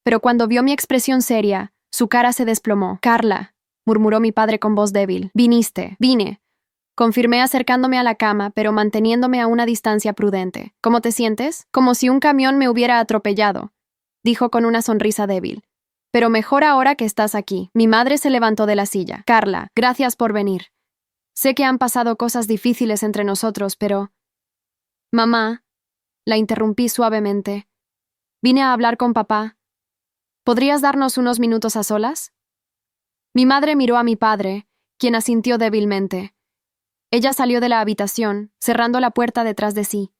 pero cuando vio mi expresión seria, su cara se desplomó. Carla, murmuró mi padre con voz débil. Viniste. Vine. Confirmé acercándome a la cama, pero manteniéndome a una distancia prudente. ¿Cómo te sientes? Como si un camión me hubiera atropellado, dijo con una sonrisa débil. Pero mejor ahora que estás aquí. Mi madre se levantó de la silla. Carla, gracias por venir. Sé que han pasado cosas difíciles entre nosotros, pero... Mamá, la interrumpí suavemente. Vine a hablar con papá. ¿Podrías darnos unos minutos a solas? Mi madre miró a mi padre, quien asintió débilmente. Ella salió de la habitación, cerrando la puerta detrás de sí.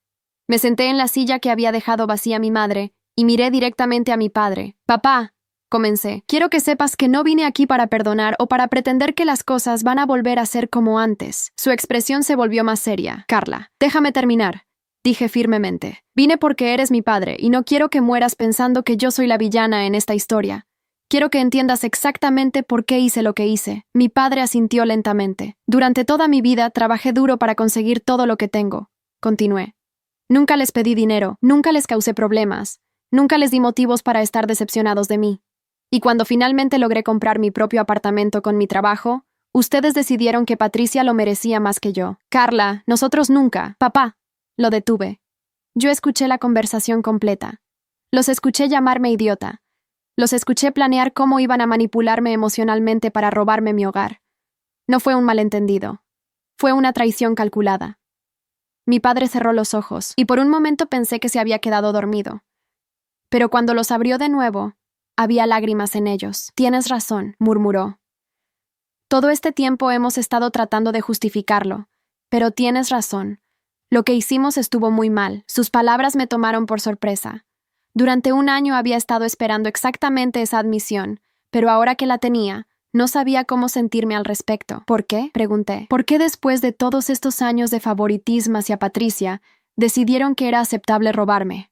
Me senté en la silla que había dejado vacía mi madre y miré directamente a mi padre. Papá, comencé, quiero que sepas que no vine aquí para perdonar o para pretender que las cosas van a volver a ser como antes. Su expresión se volvió más seria. Carla, déjame terminar, dije firmemente. Vine porque eres mi padre y no quiero que mueras pensando que yo soy la villana en esta historia. Quiero que entiendas exactamente por qué hice lo que hice. Mi padre asintió lentamente. Durante toda mi vida trabajé duro para conseguir todo lo que tengo. Continué. Nunca les pedí dinero, nunca les causé problemas, nunca les di motivos para estar decepcionados de mí. Y cuando finalmente logré comprar mi propio apartamento con mi trabajo, ustedes decidieron que Patricia lo merecía más que yo. Carla, nosotros nunca. Papá, lo detuve. Yo escuché la conversación completa. Los escuché llamarme idiota. Los escuché planear cómo iban a manipularme emocionalmente para robarme mi hogar. No fue un malentendido. Fue una traición calculada. Mi padre cerró los ojos, y por un momento pensé que se había quedado dormido. Pero cuando los abrió de nuevo, había lágrimas en ellos. Tienes razón, murmuró. Todo este tiempo hemos estado tratando de justificarlo, pero tienes razón. Lo que hicimos estuvo muy mal. Sus palabras me tomaron por sorpresa. Durante un año había estado esperando exactamente esa admisión, pero ahora que la tenía, no sabía cómo sentirme al respecto. ¿Por qué?, pregunté. ¿Por qué después de todos estos años de favoritismo hacia Patricia, decidieron que era aceptable robarme?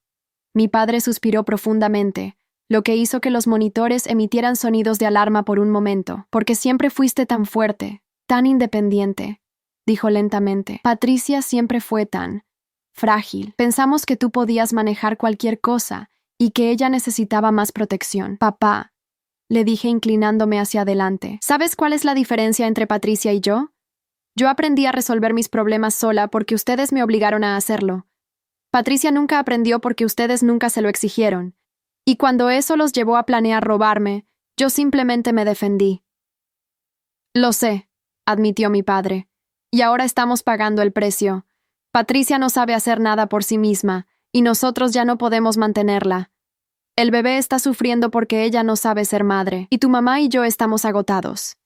Mi padre suspiró profundamente, lo que hizo que los monitores emitieran sonidos de alarma por un momento. Porque siempre fuiste tan fuerte, tan independiente, dijo lentamente. Patricia siempre fue tan frágil. Pensamos que tú podías manejar cualquier cosa y que ella necesitaba más protección. Papá, le dije inclinándome hacia adelante. ¿Sabes cuál es la diferencia entre Patricia y yo? Yo aprendí a resolver mis problemas sola porque ustedes me obligaron a hacerlo. Patricia nunca aprendió porque ustedes nunca se lo exigieron. Y cuando eso los llevó a planear robarme, yo simplemente me defendí. Lo sé, admitió mi padre. Y ahora estamos pagando el precio. Patricia no sabe hacer nada por sí misma, y nosotros ya no podemos mantenerla. El bebé está sufriendo porque ella no sabe ser madre, y tu mamá y yo estamos agotados.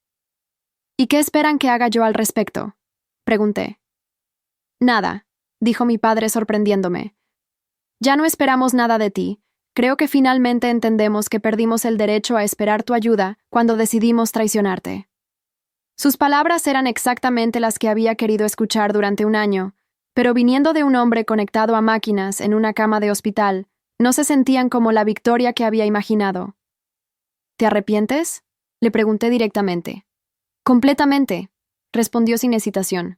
¿Y qué esperan que haga yo al respecto?, pregunté. Nada, dijo mi padre sorprendiéndome. Ya no esperamos nada de ti. Creo que finalmente entendemos que perdimos el derecho a esperar tu ayuda cuando decidimos traicionarte. Sus palabras eran exactamente las que había querido escuchar durante un año, pero viniendo de un hombre conectado a máquinas en una cama de hospital, no se sentían como la victoria que había imaginado. ¿Te arrepientes?, le pregunté directamente. Completamente, respondió sin hesitación.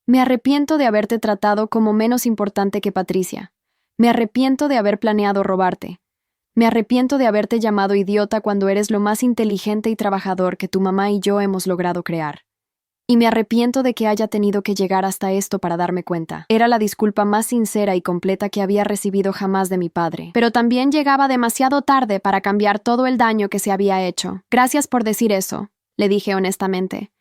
Me arrepiento de haberte tratado como menos importante que Patricia. Me arrepiento de haber planeado robarte. Me arrepiento de haberte llamado idiota cuando eres lo más inteligente y trabajador que tu mamá y yo hemos logrado crear. Y me arrepiento de que haya tenido que llegar hasta esto para darme cuenta. Era la disculpa más sincera y completa que había recibido jamás de mi padre. Pero también llegaba demasiado tarde para cambiar todo el daño que se había hecho. Gracias por decir eso, le dije honestamente.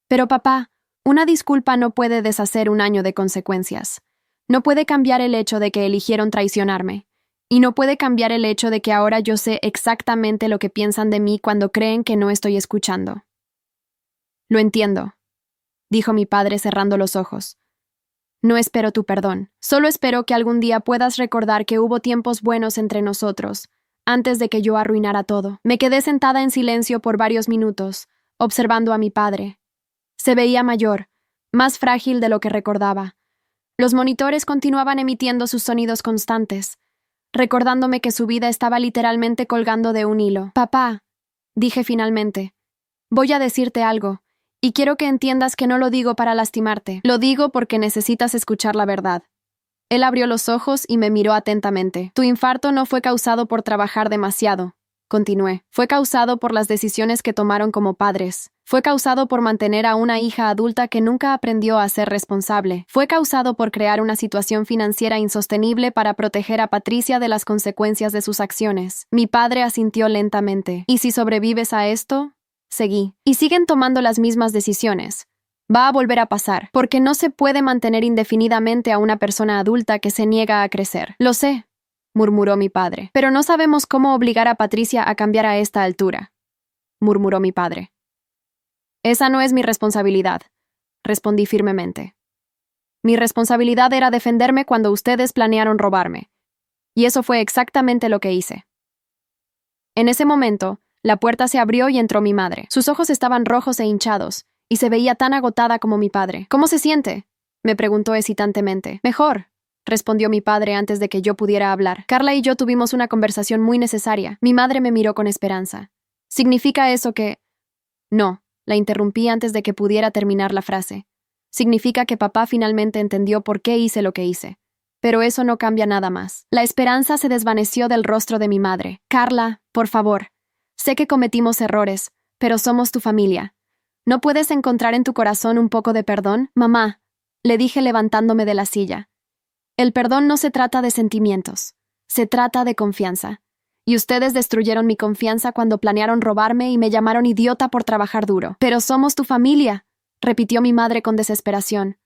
Pero papá, una disculpa no puede deshacer un año de consecuencias. No puede cambiar el hecho de que eligieron traicionarme. Y no puede cambiar el hecho de que ahora yo sé exactamente lo que piensan de mí cuando creen que no estoy escuchando. Lo entiendo, dijo mi padre cerrando los ojos. No espero tu perdón. Solo espero que algún día puedas recordar que hubo tiempos buenos entre nosotros, antes de que yo arruinara todo. Me quedé sentada en silencio por varios minutos, observando a mi padre. Se veía mayor, más frágil de lo que recordaba. Los monitores continuaban emitiendo sus sonidos constantes, recordándome que su vida estaba literalmente colgando de un hilo. Papá, dije finalmente, voy a decirte algo. Y quiero que entiendas que no lo digo para lastimarte. Lo digo porque necesitas escuchar la verdad. Él abrió los ojos y me miró atentamente. Tu infarto no fue causado por trabajar demasiado, continué. Fue causado por las decisiones que tomaron como padres. Fue causado por mantener a una hija adulta que nunca aprendió a ser responsable. Fue causado por crear una situación financiera insostenible para proteger a Patricia de las consecuencias de sus acciones. Mi padre asintió lentamente. ¿Y si sobrevives a esto? Seguí. Y siguen tomando las mismas decisiones. Va a volver a pasar, porque no se puede mantener indefinidamente a una persona adulta que se niega a crecer. Lo sé, murmuró mi padre. Pero no sabemos cómo obligar a Patricia a cambiar a esta altura, murmuró mi padre. Esa no es mi responsabilidad, respondí firmemente. Mi responsabilidad era defenderme cuando ustedes planearon robarme. Y eso fue exactamente lo que hice. En ese momento, la puerta se abrió y entró mi madre. Sus ojos estaban rojos e hinchados, y se veía tan agotada como mi padre. ¿Cómo se siente?, me preguntó hesitantemente. Mejor, respondió mi padre antes de que yo pudiera hablar. Carla y yo tuvimos una conversación muy necesaria. Mi madre me miró con esperanza. ¿Significa eso que...? No, la interrumpí antes de que pudiera terminar la frase. Significa que papá finalmente entendió por qué hice lo que hice. Pero eso no cambia nada más. La esperanza se desvaneció del rostro de mi madre. Carla, por favor. Sé que cometimos errores, pero somos tu familia. ¿No puedes encontrar en tu corazón un poco de perdón? Mamá, le dije levantándome de la silla. El perdón no se trata de sentimientos, se trata de confianza. Y ustedes destruyeron mi confianza cuando planearon robarme y me llamaron idiota por trabajar duro. Pero somos tu familia, repitió mi madre con desesperación.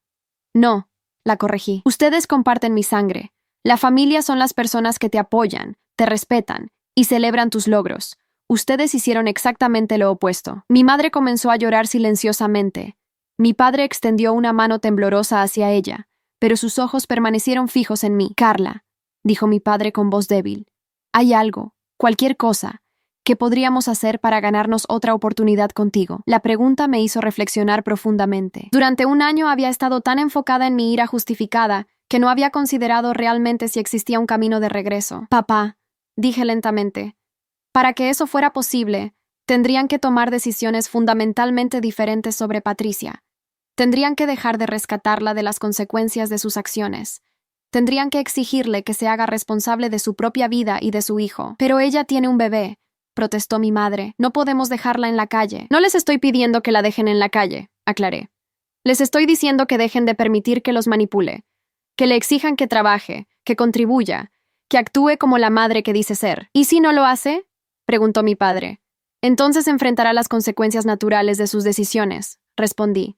No, la corregí. Ustedes comparten mi sangre. La familia son las personas que te apoyan, te respetan y celebran tus logros. Ustedes hicieron exactamente lo opuesto. Mi madre comenzó a llorar silenciosamente. Mi padre extendió una mano temblorosa hacia ella, pero sus ojos permanecieron fijos en mí. Carla, dijo mi padre con voz débil, hay algo, cualquier cosa, que podríamos hacer para ganarnos otra oportunidad contigo. La pregunta me hizo reflexionar profundamente. Durante un año había estado tan enfocada en mi ira justificada que no había considerado realmente si existía un camino de regreso. Papá, dije lentamente, para que eso fuera posible, tendrían que tomar decisiones fundamentalmente diferentes sobre Patricia. Tendrían que dejar de rescatarla de las consecuencias de sus acciones. Tendrían que exigirle que se haga responsable de su propia vida y de su hijo. Pero ella tiene un bebé, protestó mi madre. No podemos dejarla en la calle. No les estoy pidiendo que la dejen en la calle, aclaré. Les estoy diciendo que dejen de permitir que los manipule, que le exijan que trabaje, que contribuya, que actúe como la madre que dice ser. ¿Y si no lo hace?, preguntó mi padre. Entonces enfrentará las consecuencias naturales de sus decisiones, respondí.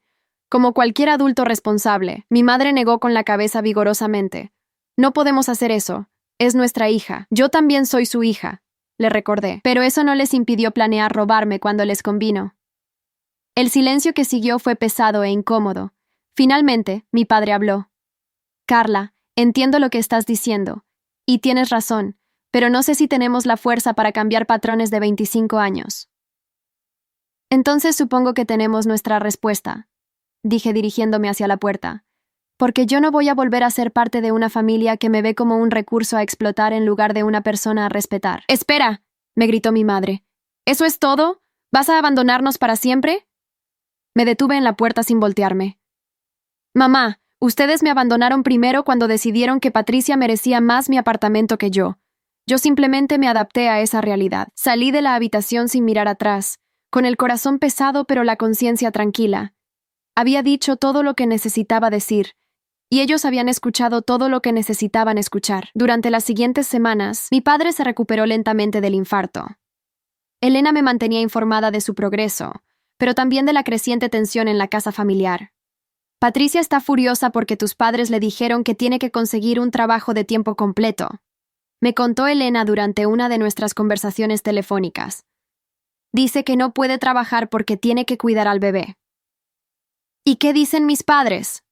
como cualquier adulto responsable. Mi madre negó con la cabeza vigorosamente. No podemos hacer eso. Es nuestra hija. Yo también soy su hija, le recordé. Pero eso no les impidió planear robarme cuando les convino. El silencio que siguió fue pesado e incómodo. Finalmente, mi padre habló. Carla, entiendo lo que estás diciendo. Y tienes razón, pero no sé si tenemos la fuerza para cambiar patrones de 25 años. Entonces supongo que tenemos nuestra respuesta, dije dirigiéndome hacia la puerta. Porque yo no voy a volver a ser parte de una familia que me ve como un recurso a explotar en lugar de una persona a respetar. ¡Espera!, me gritó mi madre. ¿Eso es todo? ¿Vas a abandonarnos para siempre? Me detuve en la puerta sin voltearme. Mamá, ustedes me abandonaron primero cuando decidieron que Patricia merecía más mi apartamento que yo. Yo simplemente me adapté a esa realidad. Salí de la habitación sin mirar atrás, con el corazón pesado pero la conciencia tranquila. Había dicho todo lo que necesitaba decir, y ellos habían escuchado todo lo que necesitaban escuchar. Durante las siguientes semanas, mi padre se recuperó lentamente del infarto. Elena me mantenía informada de su progreso, pero también de la creciente tensión en la casa familiar. Patricia está furiosa porque tus padres le dijeron que tiene que conseguir un trabajo de tiempo completo, me contó Elena durante una de nuestras conversaciones telefónicas. Dice que no puede trabajar porque tiene que cuidar al bebé. ¿Y qué dicen mis padres?,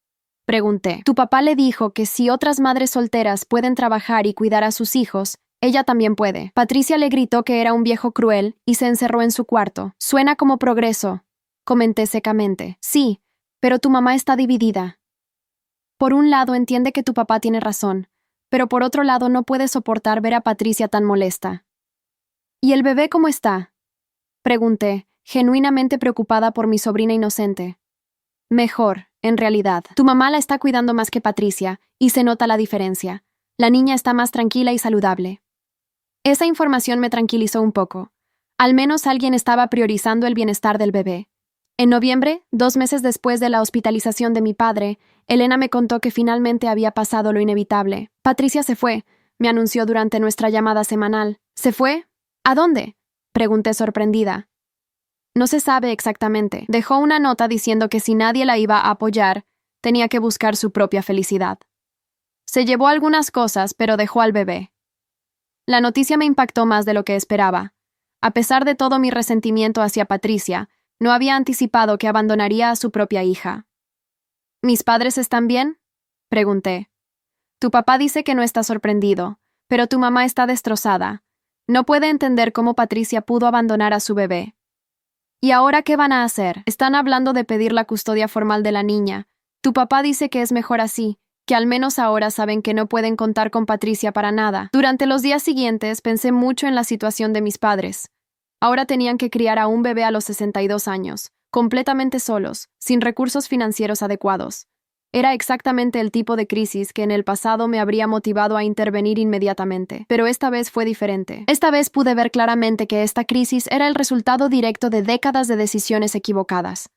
pregunté. Tu papá le dijo que si otras madres solteras pueden trabajar y cuidar a sus hijos, ella también puede. Patricia le gritó que era un viejo cruel y se encerró en su cuarto. Suena como progreso, comenté secamente. Sí, pero tu mamá está dividida. Por un lado entiende que tu papá tiene razón, pero por otro lado no puede soportar ver a Patricia tan molesta. ¿Y el bebé cómo está?, pregunté, genuinamente preocupada por mi sobrina inocente. Mejor, en realidad. Tu mamá la está cuidando más que Patricia, y se nota la diferencia. La niña está más tranquila y saludable. Esa información me tranquilizó un poco. Al menos alguien estaba priorizando el bienestar del bebé. En noviembre, 2 meses después de la hospitalización de mi padre, Elena me contó que finalmente había pasado lo inevitable. Patricia se fue, me anunció durante nuestra llamada semanal. ¿Se fue? ¿A dónde?, pregunté sorprendida. No se sabe exactamente. Dejó una nota diciendo que si nadie la iba a apoyar, tenía que buscar su propia felicidad. Se llevó algunas cosas, pero dejó al bebé. La noticia me impactó más de lo que esperaba. A pesar de todo mi resentimiento hacia Patricia, no había anticipado que abandonaría a su propia hija. ¿Mis padres están bien?, pregunté. Tu papá dice que no está sorprendido, pero tu mamá está destrozada. No puede entender cómo Patricia pudo abandonar a su bebé. ¿Y ahora qué van a hacer? Están hablando de pedir la custodia formal de la niña. Tu papá dice que es mejor así, que al menos ahora saben que no pueden contar con Patricia para nada. Durante los días siguientes pensé mucho en la situación de mis padres. Ahora tenían que criar a un bebé a los 62 años, completamente solos, sin recursos financieros adecuados. Era exactamente el tipo de crisis que en el pasado me habría motivado a intervenir inmediatamente, pero esta vez fue diferente. Esta vez pude ver claramente que esta crisis era el resultado directo de décadas de decisiones equivocadas.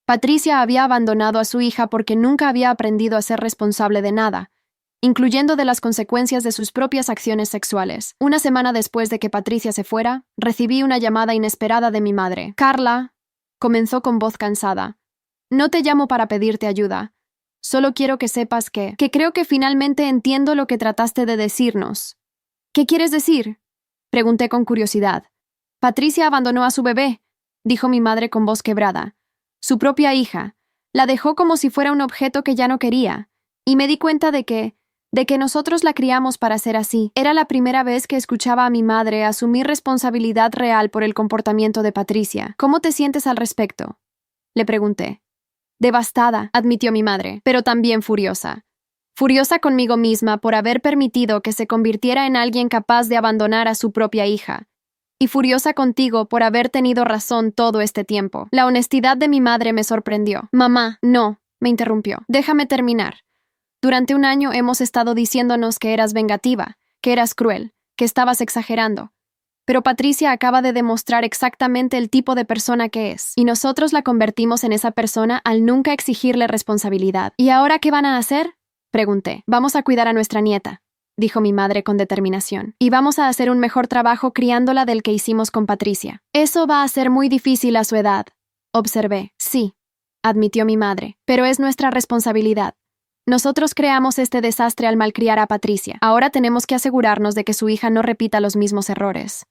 Patricia había abandonado a su hija porque nunca había aprendido a ser responsable de nada, incluyendo de las consecuencias de sus propias acciones sexuales. Una semana después de que Patricia se fuera, recibí una llamada inesperada de mi madre. Carla, comenzó con voz cansada. No te llamo para pedirte ayuda. Solo quiero que sepas que creo que finalmente entiendo lo que trataste de decirnos. ¿Qué quieres decir?, pregunté con curiosidad. Patricia abandonó a su bebé, dijo mi madre con voz quebrada. Su propia hija. La dejó como si fuera un objeto que ya no quería. Y me di cuenta de que nosotros la criamos para ser así. Era la primera vez que escuchaba a mi madre asumir responsabilidad real por el comportamiento de Patricia. ¿Cómo te sientes al respecto?, le pregunté. Devastada, admitió mi madre, pero también furiosa. Furiosa conmigo misma por haber permitido que se convirtiera en alguien capaz de abandonar a su propia hija. Y furiosa contigo por haber tenido razón todo este tiempo. La honestidad de mi madre me sorprendió. Mamá, no, me interrumpió. Déjame terminar. Durante un año hemos estado diciéndonos que eras vengativa, que eras cruel, que estabas exagerando. Pero Patricia acaba de demostrar exactamente el tipo de persona que es, y nosotros la convertimos en esa persona al nunca exigirle responsabilidad. ¿Y ahora qué van a hacer?, pregunté. Vamos a cuidar a nuestra nieta, dijo mi madre con determinación, y vamos a hacer un mejor trabajo criándola del que hicimos con Patricia. Eso va a ser muy difícil a su edad, observé. Sí, admitió mi madre, pero es nuestra responsabilidad. Nosotros creamos este desastre al malcriar a Patricia. Ahora tenemos que asegurarnos de que su hija no repita los mismos errores.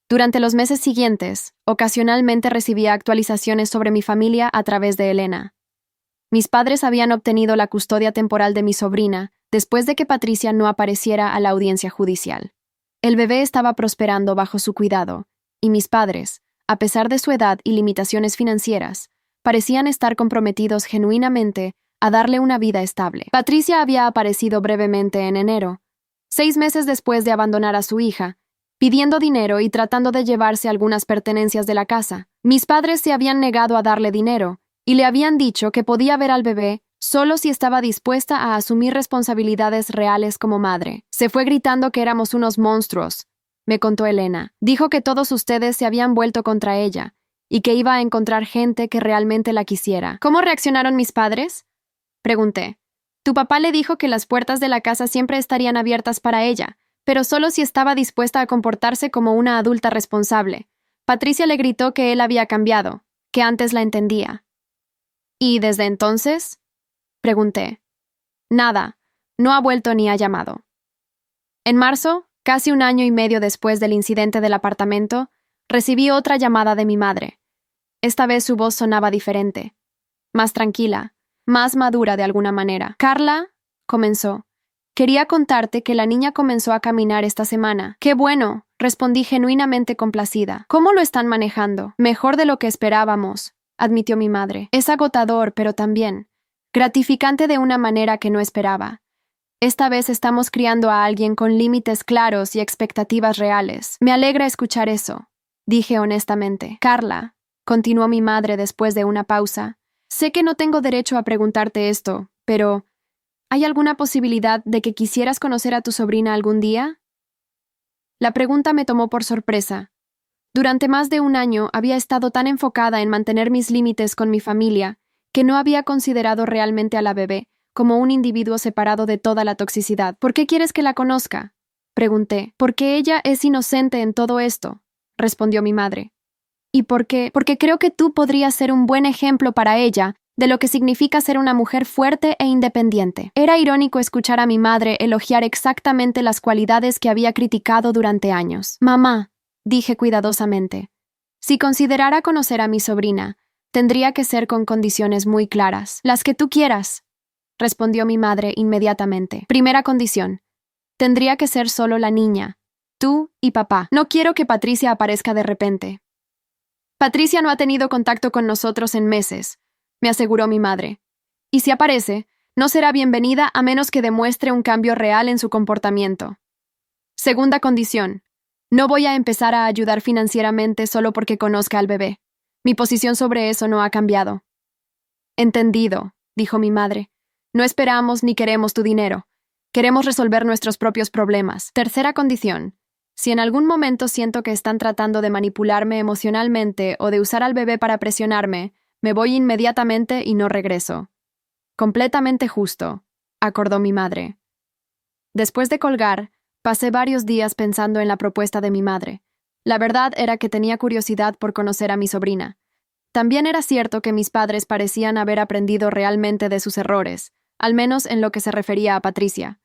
Durante los meses siguientes, ocasionalmente recibía actualizaciones sobre mi familia a través de Elena. Mis padres habían obtenido la custodia temporal de mi sobrina después de que Patricia no apareciera a la audiencia judicial. El bebé estaba prosperando bajo su cuidado, y mis padres, a pesar de su edad y limitaciones financieras, parecían estar comprometidos genuinamente a darle una vida estable. Patricia había aparecido brevemente en enero, 6 meses después de abandonar a su hija, pidiendo dinero y tratando de llevarse algunas pertenencias de la casa. Mis padres se habían negado a darle dinero y le habían dicho que podía ver al bebé solo si estaba dispuesta a asumir responsabilidades reales como madre. Se fue gritando que éramos unos monstruos, me contó Elena. Dijo que todos ustedes se habían vuelto contra ella y que iba a encontrar gente que realmente la quisiera. ¿Cómo reaccionaron mis padres?, pregunté. Tu papá le dijo que las puertas de la casa siempre estarían abiertas para ella, pero solo si estaba dispuesta a comportarse como una adulta responsable. Patricia le gritó que él había cambiado, que antes la entendía. ¿Y desde entonces?, pregunté. Nada, no ha vuelto ni ha llamado. En marzo, casi 1 año y medio después del incidente del apartamento, recibí otra llamada de mi madre. Esta vez su voz sonaba diferente, más tranquila, más madura de alguna manera. Carla, comenzó. Quería contarte que la niña comenzó a caminar esta semana. ¡Qué bueno!, respondí genuinamente complacida. ¿Cómo lo están manejando? Mejor de lo que esperábamos, admitió mi madre. Es agotador, pero también gratificante de una manera que no esperaba. Esta vez estamos criando a alguien con límites claros y expectativas reales. Me alegra escuchar eso, dije honestamente. Carla, continuó mi madre después de una pausa, sé que no tengo derecho a preguntarte esto, pero ¿hay alguna posibilidad de que quisieras conocer a tu sobrina algún día? La pregunta me tomó por sorpresa. Durante más de 1 año había estado tan enfocada en mantener mis límites con mi familia que no había considerado realmente a la bebé como un individuo separado de toda la toxicidad. ¿Por qué quieres que la conozca?, pregunté. Porque ella es inocente en todo esto, respondió mi madre. ¿Y por qué? Porque creo que tú podrías ser un buen ejemplo para ella de lo que significa ser una mujer fuerte e independiente. Era irónico escuchar a mi madre elogiar exactamente las cualidades que había criticado durante años. Mamá, dije cuidadosamente, si considerara conocer a mi sobrina, tendría que ser con condiciones muy claras. Las que tú quieras, respondió mi madre inmediatamente. Primera condición, tendría que ser solo la niña, tú y papá. No quiero que Patricia aparezca de repente. Patricia no ha tenido contacto con nosotros en meses, me aseguró mi madre. Y si aparece, no será bienvenida a menos que demuestre un cambio real en su comportamiento. Segunda condición, no voy a empezar a ayudar financieramente solo porque conozca al bebé. Mi posición sobre eso no ha cambiado. Entendido, dijo mi madre. No esperamos ni queremos tu dinero. Queremos resolver nuestros propios problemas. Tercera condición, si en algún momento siento que están tratando de manipularme emocionalmente o de usar al bebé para presionarme, me voy inmediatamente y no regreso. Completamente justo, acordó mi madre. Después de colgar, pasé varios días pensando en la propuesta de mi madre. La verdad era que tenía curiosidad por conocer a mi sobrina. También era cierto que mis padres parecían haber aprendido realmente de sus errores, al menos en lo que se refería a Patricia.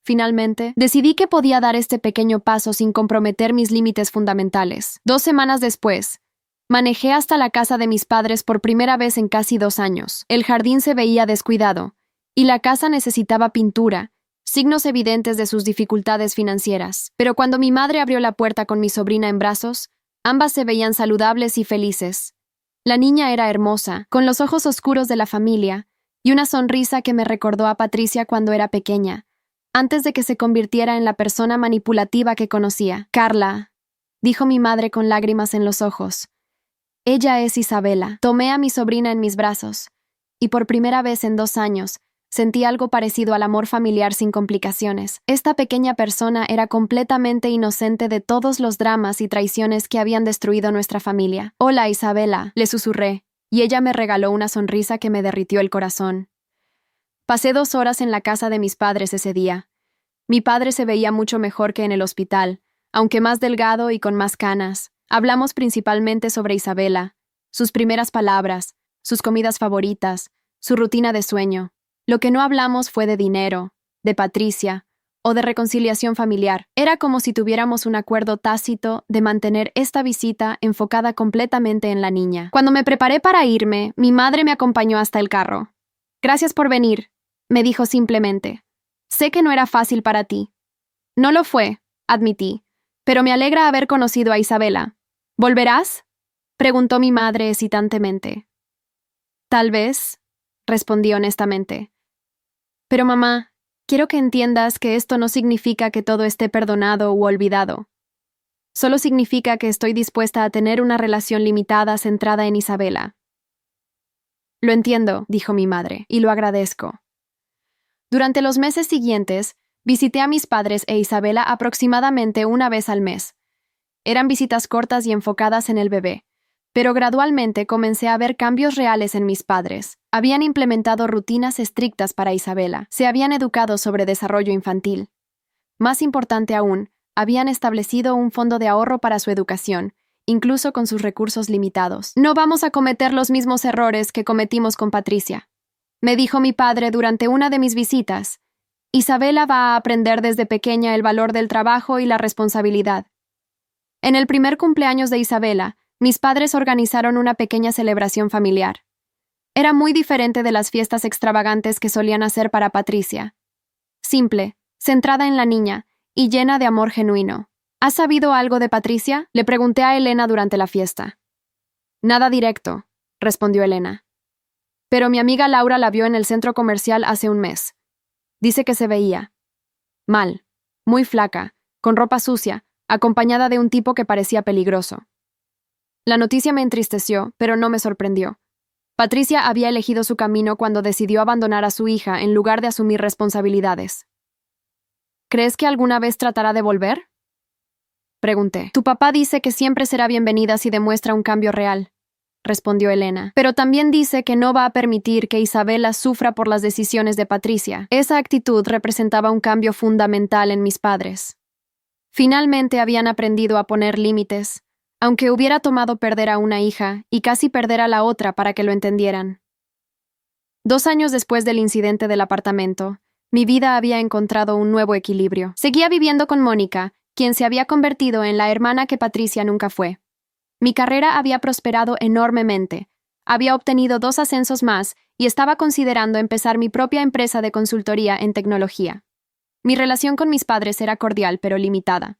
Finalmente, decidí que podía dar este pequeño paso sin comprometer mis límites fundamentales. 2 semanas después, manejé hasta la casa de mis padres por primera vez en casi 2 años. El jardín se veía descuidado, y la casa necesitaba pintura, signos evidentes de sus dificultades financieras. Pero cuando mi madre abrió la puerta con mi sobrina en brazos, ambas se veían saludables y felices. La niña era hermosa, con los ojos oscuros de la familia, y una sonrisa que me recordó a Patricia cuando era pequeña, antes de que se convirtiera en la persona manipulativa que conocía. Carla, dijo mi madre con lágrimas en los ojos. Ella es Isabela. Tomé a mi sobrina en mis brazos, y por primera vez en 2 años, sentí algo parecido al amor familiar sin complicaciones. Esta pequeña persona era completamente inocente de todos los dramas y traiciones que habían destruido nuestra familia. Hola, Isabela, le susurré, y ella me regaló una sonrisa que me derritió el corazón. Pasé 2 horas en la casa de mis padres ese día. Mi padre se veía mucho mejor que en el hospital, aunque más delgado y con más canas. Hablamos principalmente sobre Isabela, sus primeras palabras, sus comidas favoritas, su rutina de sueño. Lo que no hablamos fue de dinero, de Patricia o de reconciliación familiar. Era como si tuviéramos un acuerdo tácito de mantener esta visita enfocada completamente en la niña. Cuando me preparé para irme, mi madre me acompañó hasta el carro. «Gracias por venir», me dijo simplemente. «Sé que no era fácil para ti». «No lo fue», admití, «pero me alegra haber conocido a Isabela». «¿Volverás?», preguntó mi madre hesitantemente. «Tal vez», respondí honestamente. «Pero mamá, quiero que entiendas que esto no significa que todo esté perdonado u olvidado. Solo significa que estoy dispuesta a tener una relación limitada centrada en Isabela». «Lo entiendo», dijo mi madre, «y lo agradezco». Durante los meses siguientes, visité a mis padres e Isabela aproximadamente una vez al mes. Eran visitas cortas y enfocadas en el bebé, pero gradualmente comencé a ver cambios reales en mis padres. Habían implementado rutinas estrictas para Isabela, se habían educado sobre desarrollo infantil. Más importante aún, habían establecido un fondo de ahorro para su educación, incluso con sus recursos limitados. «No vamos a cometer los mismos errores que cometimos con Patricia», me dijo mi padre durante una de mis visitas. «Isabela va a aprender desde pequeña el valor del trabajo y la responsabilidad». En el primer cumpleaños de Isabela, mis padres organizaron una pequeña celebración familiar. Era muy diferente de las fiestas extravagantes que solían hacer para Patricia. Simple, centrada en la niña y llena de amor genuino. «¿Has sabido algo de Patricia?», le pregunté a Elena durante la fiesta. «Nada directo», respondió Elena. «Pero mi amiga Laura la vio en el centro comercial hace un mes. Dice que se veía mal, muy flaca, con ropa sucia, acompañada de un tipo que parecía peligroso». La noticia me entristeció, pero no me sorprendió. Patricia había elegido su camino cuando decidió abandonar a su hija en lugar de asumir responsabilidades. «¿Crees que alguna vez tratará de volver?», pregunté. «Tu papá dice que siempre será bienvenida si demuestra un cambio real», respondió Elena. «Pero también dice que no va a permitir que Isabela sufra por las decisiones de Patricia». Esa actitud representaba un cambio fundamental en mis padres. Finalmente habían aprendido a poner límites, aunque hubiera tomado perder a una hija y casi perder a la otra para que lo entendieran. 2 años después del incidente del apartamento, mi vida había encontrado un nuevo equilibrio. Seguía viviendo con Mónica, quien se había convertido en la hermana que Patricia nunca fue. Mi carrera había prosperado enormemente. Había obtenido 2 ascensos más y estaba considerando empezar mi propia empresa de consultoría en tecnología. Mi relación con mis padres era cordial pero limitada.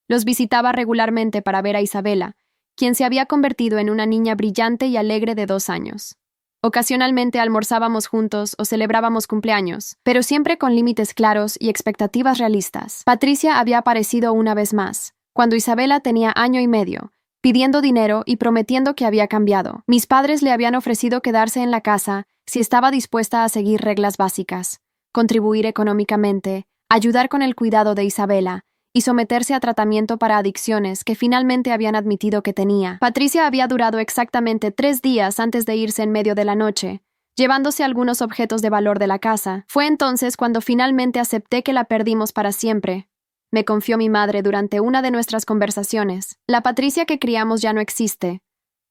Los visitaba regularmente para ver a Isabela, quien se había convertido en una niña brillante y alegre de 2 años. Ocasionalmente almorzábamos juntos o celebrábamos cumpleaños, pero siempre con límites claros y expectativas realistas. Patricia había aparecido una vez más, cuando Isabela tenía 1 año y medio, pidiendo dinero y prometiendo que había cambiado. Mis padres le habían ofrecido quedarse en la casa si estaba dispuesta a seguir reglas básicas, contribuir económicamente, ayudar con el cuidado de Isabela y someterse a tratamiento para adicciones que finalmente habían admitido que tenía. Patricia había durado exactamente 3 días antes de irse en medio de la noche, llevándose algunos objetos de valor de la casa. Fue entonces cuando finalmente acepté que la perdimos para siempre. Me confió mi madre durante una de nuestras conversaciones. La Patricia que criamos ya no existe,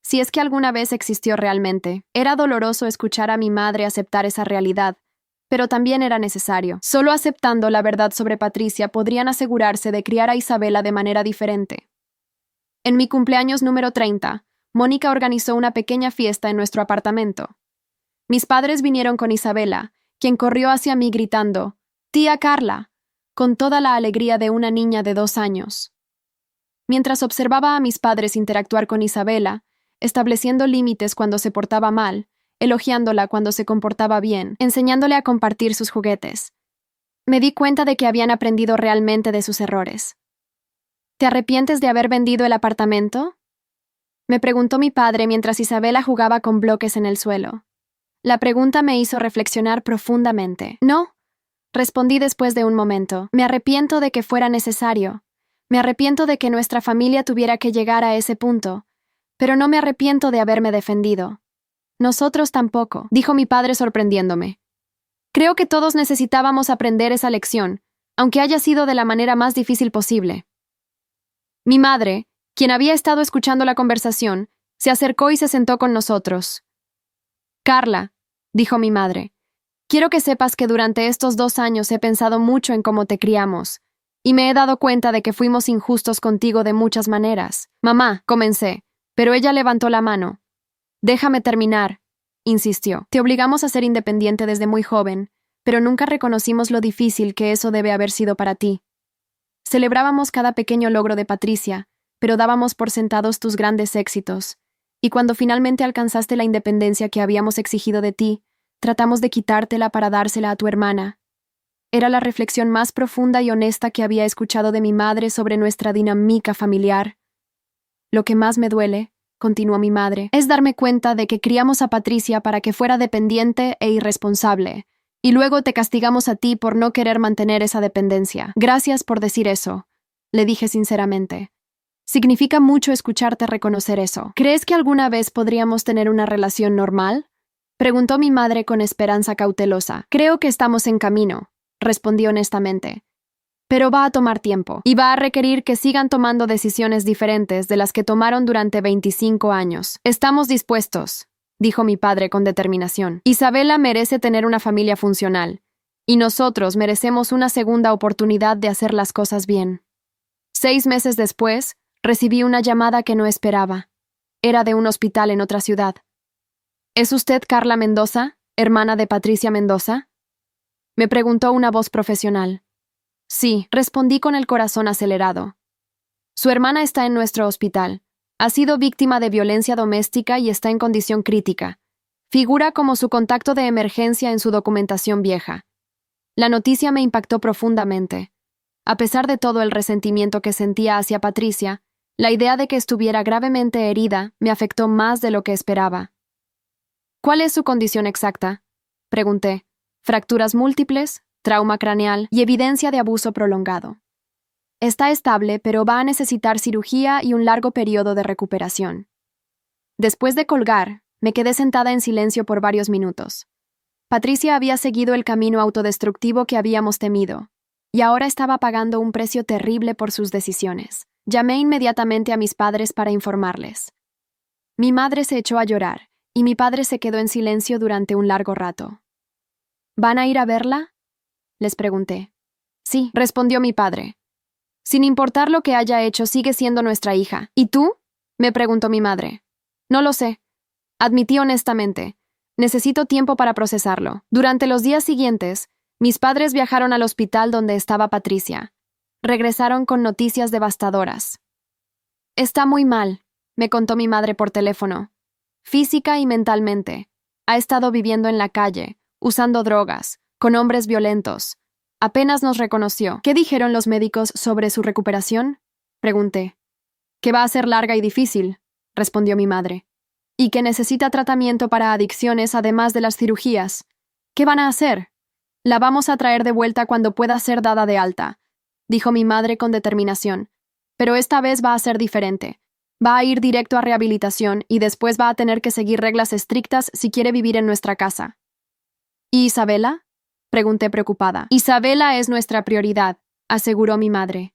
si es que alguna vez existió realmente. Era doloroso escuchar a mi madre aceptar esa realidad, pero también era necesario. Solo aceptando la verdad sobre Patricia podrían asegurarse de criar a Isabela de manera diferente. En mi cumpleaños número 30, Mónica organizó una pequeña fiesta en nuestro apartamento. Mis padres vinieron con Isabela, quien corrió hacia mí gritando, «¡Tía Carla!», con toda la alegría de una niña de 2 años. Mientras observaba a mis padres interactuar con Isabela, estableciendo límites cuando se portaba mal, elogiándola cuando se comportaba bien, enseñándole a compartir sus juguetes, me di cuenta de que habían aprendido realmente de sus errores. «¿Te arrepientes de haber vendido el apartamento?», me preguntó mi padre mientras Isabela jugaba con bloques en el suelo. La pregunta me hizo reflexionar profundamente. «No», respondí después de un momento. «Me arrepiento de que fuera necesario. Me arrepiento de que nuestra familia tuviera que llegar a ese punto, pero no me arrepiento de haberme defendido». «Nosotros tampoco», dijo mi padre sorprendiéndome. «Creo que todos necesitábamos aprender esa lección, aunque haya sido de la manera más difícil posible». Mi madre, quien había estado escuchando la conversación, se acercó y se sentó con nosotros. Carla, dijo mi madre, quiero que sepas que durante estos 2 años he pensado mucho en cómo te criamos, y me he dado cuenta de que fuimos injustos contigo de muchas maneras. Mamá, comencé, pero ella levantó la mano. Déjame terminar, insistió. Te obligamos a ser independiente desde muy joven, pero nunca reconocimos lo difícil que eso debe haber sido para ti. Celebrábamos cada pequeño logro de Patricia, pero dábamos por sentados tus grandes éxitos, y cuando finalmente alcanzaste la independencia que habíamos exigido de ti, tratamos de quitártela para dársela a tu hermana. Era la reflexión más profunda y honesta que había escuchado de mi madre sobre nuestra dinámica familiar. Lo que más me duele, continuó mi madre, es darme cuenta de que criamos a Patricia para que fuera dependiente e irresponsable, y luego te castigamos a ti por no querer mantener esa dependencia. Gracias por decir eso, le dije sinceramente. Significa mucho escucharte reconocer eso. ¿Crees que alguna vez podríamos tener una relación normal? Preguntó mi madre con esperanza cautelosa. Creo que estamos en camino, respondí honestamente. Pero va a tomar tiempo, y va a requerir que sigan tomando decisiones diferentes de las que tomaron durante 25 años. Estamos dispuestos, dijo mi padre con determinación. Isabela merece tener una familia funcional, y nosotros merecemos una segunda oportunidad de hacer las cosas bien. 6 meses después, recibí una llamada que no esperaba. Era de un hospital en otra ciudad. ¿Es usted Carla Mendoza, hermana de Patricia Mendoza?, me preguntó una voz profesional. Sí, respondí con el corazón acelerado. Su hermana está en nuestro hospital. Ha sido víctima de violencia doméstica y está en condición crítica. Figura como su contacto de emergencia en su documentación vieja. La noticia me impactó profundamente. A pesar de todo el resentimiento que sentía hacia Patricia, la idea de que estuviera gravemente herida me afectó más de lo que esperaba. ¿Cuál es su condición exacta?, pregunté. Fracturas múltiples, trauma craneal y evidencia de abuso prolongado. Está estable, pero va a necesitar cirugía y un largo periodo de recuperación. Después de colgar, me quedé sentada en silencio por varios minutos. Patricia había seguido el camino autodestructivo que habíamos temido, y ahora estaba pagando un precio terrible por sus decisiones. Llamé inmediatamente a mis padres para informarles. Mi madre se echó a llorar, y mi padre se quedó en silencio durante un largo rato. ¿Van a ir a verla?, les pregunté. Sí, respondió mi padre. Sin importar lo que haya hecho, sigue siendo nuestra hija. ¿Y tú?, me preguntó mi madre. No lo sé. Admití honestamente. Necesito tiempo para procesarlo. Durante los días siguientes, mis padres viajaron al hospital donde estaba Patricia. Regresaron con noticias devastadoras. Está muy mal, me contó mi madre por teléfono. Física y mentalmente. Ha estado viviendo en la calle, usando drogas, con hombres violentos. Apenas nos reconoció. ¿Qué dijeron los médicos sobre su recuperación?, pregunté. Que va a ser larga y difícil, respondió mi madre. Y que necesita tratamiento para adicciones además de las cirugías. ¿Qué van a hacer? La vamos a traer de vuelta cuando pueda ser dada de alta, dijo mi madre con determinación. Pero esta vez va a ser diferente. Va a ir directo a rehabilitación y después va a tener que seguir reglas estrictas si quiere vivir en nuestra casa. ¿Y Isabela?, pregunté preocupada. Isabela es nuestra prioridad, aseguró mi madre.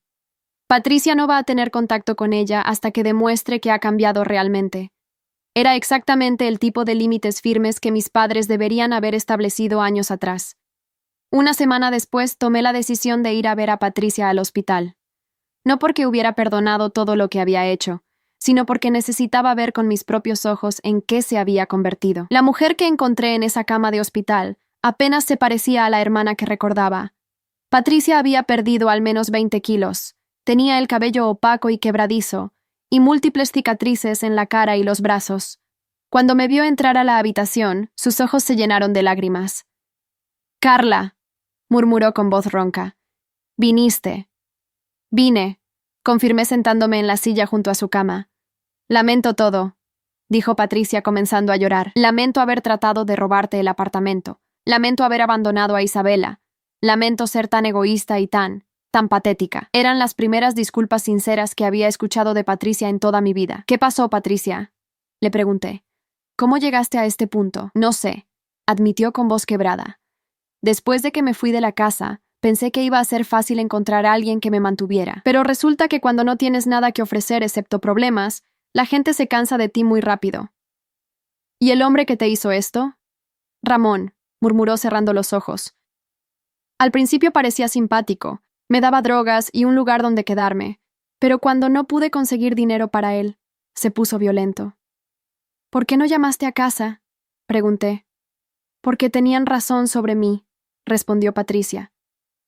Patricia no va a tener contacto con ella hasta que demuestre que ha cambiado realmente. Era exactamente el tipo de límites firmes que mis padres deberían haber establecido años atrás. Una semana después tomé la decisión de ir a ver a Patricia al hospital. No porque hubiera perdonado todo lo que había hecho, sino porque necesitaba ver con mis propios ojos en qué se había convertido. La mujer que encontré en esa cama de hospital apenas se parecía a la hermana que recordaba. Patricia había perdido al menos 20 kilos, tenía el cabello opaco y quebradizo, y múltiples cicatrices en la cara y los brazos. Cuando me vio entrar a la habitación, sus ojos se llenaron de lágrimas. «Carla», murmuró con voz ronca. «Viniste». «Vine», confirmé sentándome en la silla junto a su cama. «Lamento todo», dijo Patricia comenzando a llorar. «Lamento haber tratado de robarte el apartamento. Lamento haber abandonado a Isabela. Lamento ser tan egoísta y tan patética». Eran las primeras disculpas sinceras que había escuchado de Patricia en toda mi vida. «¿Qué pasó, Patricia?», le pregunté. «¿Cómo llegaste a este punto?» «No sé», admitió con voz quebrada. «Después de que me fui de la casa, pensé que iba a ser fácil encontrar a alguien que me mantuviera. Pero resulta que cuando no tienes nada que ofrecer excepto problemas, la gente se cansa de ti muy rápido». «¿Y el hombre que te hizo esto?», Ramón, murmuró cerrando los ojos. Al principio parecía simpático, me daba drogas y un lugar donde quedarme, pero cuando no pude conseguir dinero para él, se puso violento. ¿Por qué no llamaste a casa?, pregunté. Porque tenían razón sobre mí, respondió Patricia.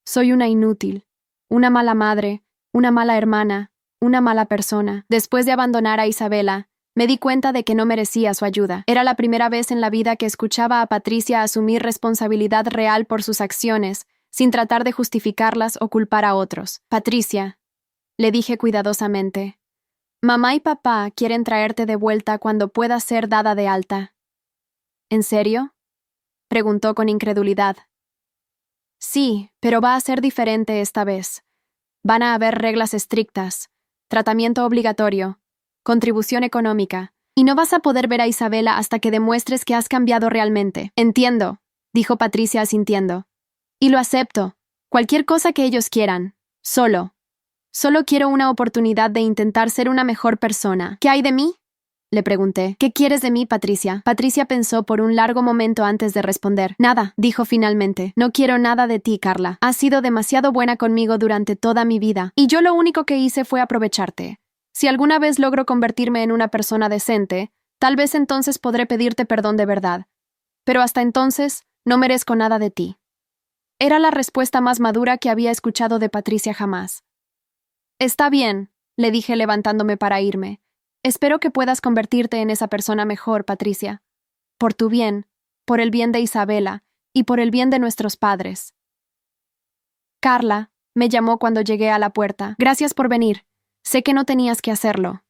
Soy una inútil, una mala madre, una mala hermana, una mala persona. Después de abandonar a Isabela, me di cuenta de que no merecía su ayuda. Era la primera vez en la vida que escuchaba a Patricia asumir responsabilidad real por sus acciones, sin tratar de justificarlas o culpar a otros. Patricia, le dije cuidadosamente, mamá y papá quieren traerte de vuelta cuando puedas ser dada de alta. ¿En serio?, preguntó con incredulidad. Sí, pero va a ser diferente esta vez. Van a haber reglas estrictas, tratamiento obligatorio, contribución económica, y no vas a poder ver a Isabela hasta que demuestres que has cambiado realmente. Entiendo, dijo Patricia asintiendo. Y lo acepto. Cualquier cosa que ellos quieran. Solo quiero una oportunidad de intentar ser una mejor persona. ¿Qué hay de mí?, le pregunté. ¿Qué quieres de mí, Patricia? Patricia pensó por un largo momento antes de responder. Nada, dijo finalmente. No quiero nada de ti, Carla. Has sido demasiado buena conmigo durante toda mi vida. Y yo lo único que hice fue aprovecharte. Si alguna vez logro convertirme en una persona decente, tal vez entonces podré pedirte perdón de verdad. Pero hasta entonces, no merezco nada de ti. Era la respuesta más madura que había escuchado de Patricia jamás. Está bien, le dije levantándome para irme. Espero que puedas convertirte en esa persona mejor, Patricia. Por tu bien, por el bien de Isabela y por el bien de nuestros padres. Carla, me llamó cuando llegué a la puerta. Gracias por venir. Sé que no tenías que hacerlo.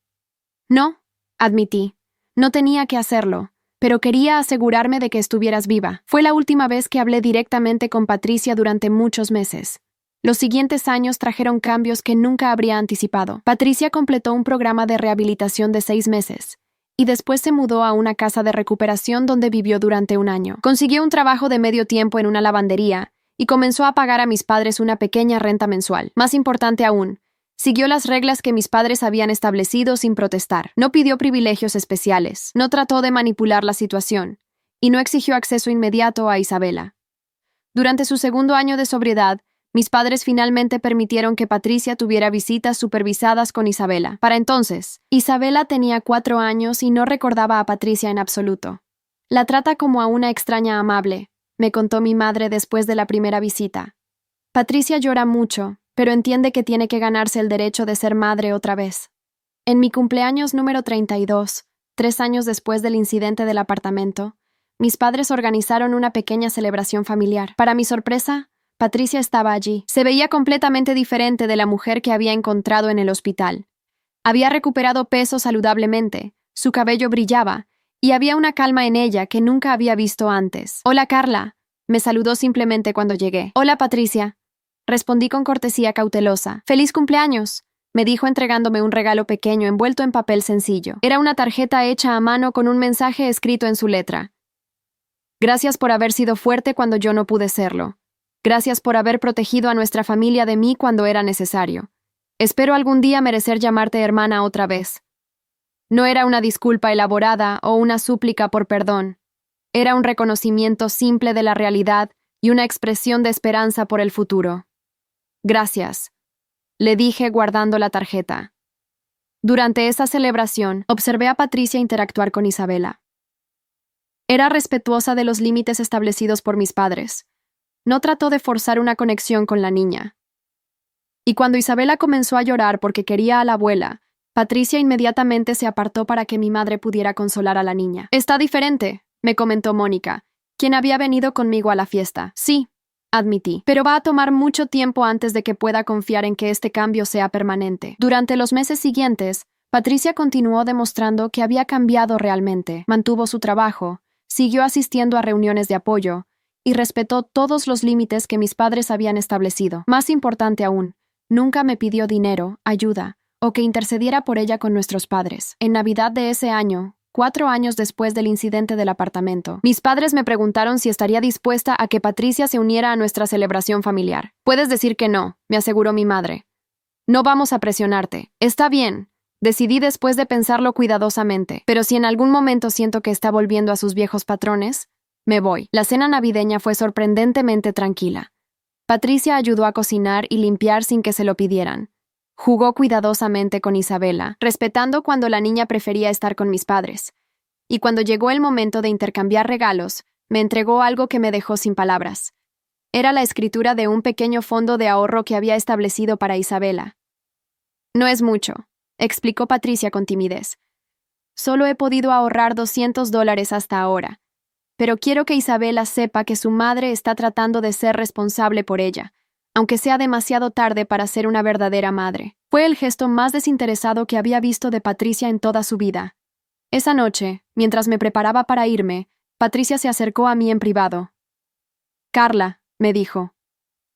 No, admití. No tenía que hacerlo, pero quería asegurarme de que estuvieras viva. Fue la última vez que hablé directamente con Patricia durante muchos meses. Los siguientes años trajeron cambios que nunca habría anticipado. Patricia completó un programa de rehabilitación de 6 meses, y después se mudó a una casa de recuperación donde vivió durante un año. Consiguió un trabajo de medio tiempo en una lavandería, y comenzó a pagar a mis padres una pequeña renta mensual. Más importante aún, siguió las reglas que mis padres habían establecido sin protestar. No pidió privilegios especiales, no trató de manipular la situación, y no exigió acceso inmediato a Isabela. Durante su segundo año de sobriedad, mis padres finalmente permitieron que Patricia tuviera visitas supervisadas con Isabela. Para entonces, Isabela tenía 4 años y no recordaba a Patricia en absoluto. La trata como a una extraña amable, me contó mi madre después de la primera visita. Patricia llora mucho, pero entiende que tiene que ganarse el derecho de ser madre otra vez. En mi cumpleaños número 32, 3 años después del incidente del apartamento, mis padres organizaron una pequeña celebración familiar. Para mi sorpresa, Patricia estaba allí. Se veía completamente diferente de la mujer que había encontrado en el hospital. Había recuperado peso saludablemente, su cabello brillaba, y había una calma en ella que nunca había visto antes. Hola, Carla, me saludó simplemente cuando llegué. Hola, Patricia, respondí con cortesía cautelosa. ¡Feliz cumpleaños!, me dijo entregándome un regalo pequeño envuelto en papel sencillo. Era una tarjeta hecha a mano con un mensaje escrito en su letra. Gracias por haber sido fuerte cuando yo no pude serlo. Gracias por haber protegido a nuestra familia de mí cuando era necesario. Espero algún día merecer llamarte hermana otra vez. No era una disculpa elaborada o una súplica por perdón. Era un reconocimiento simple de la realidad y una expresión de esperanza por el futuro. Gracias, le dije guardando la tarjeta. Durante esa celebración, observé a Patricia interactuar con Isabela. Era respetuosa de los límites establecidos por mis padres. No trató de forzar una conexión con la niña. Y cuando Isabela comenzó a llorar porque quería a la abuela, Patricia inmediatamente se apartó para que mi madre pudiera consolar a la niña. Está diferente, me comentó Mónica, quien había venido conmigo a la fiesta. Sí, admití, pero va a tomar mucho tiempo antes de que pueda confiar en que este cambio sea permanente. Durante los meses siguientes, Patricia continuó demostrando que había cambiado realmente. Mantuvo su trabajo, siguió asistiendo a reuniones de apoyo, y respetó todos los límites que mis padres habían establecido. Más importante aún, nunca me pidió dinero, ayuda, o que intercediera por ella con nuestros padres. En Navidad de ese año, 4 años después del incidente del apartamento, mis padres me preguntaron si estaría dispuesta a que Patricia se uniera a nuestra celebración familiar. Puedes decir que no, me aseguró mi madre. No vamos a presionarte. Está bien, decidí después de pensarlo cuidadosamente, pero si en algún momento siento que está volviendo a sus viejos patrones, Me voy. La cena navideña fue sorprendentemente tranquila. Patricia ayudó a cocinar y limpiar sin que se lo pidieran. Jugó cuidadosamente con Isabela, respetando cuando la niña prefería estar con mis padres. Y cuando llegó el momento de intercambiar regalos, me entregó algo que me dejó sin palabras. Era la escritura de un pequeño fondo de ahorro que había establecido para Isabela. No es mucho, explicó Patricia con timidez. Solo he podido ahorrar $200 hasta ahora. Pero quiero que Isabela sepa que su madre está tratando de ser responsable por ella, aunque sea demasiado tarde para ser una verdadera madre. Fue el gesto más desinteresado que había visto de Patricia en toda su vida. Esa noche, mientras me preparaba para irme, Patricia se acercó a mí en privado. Carla, me dijo,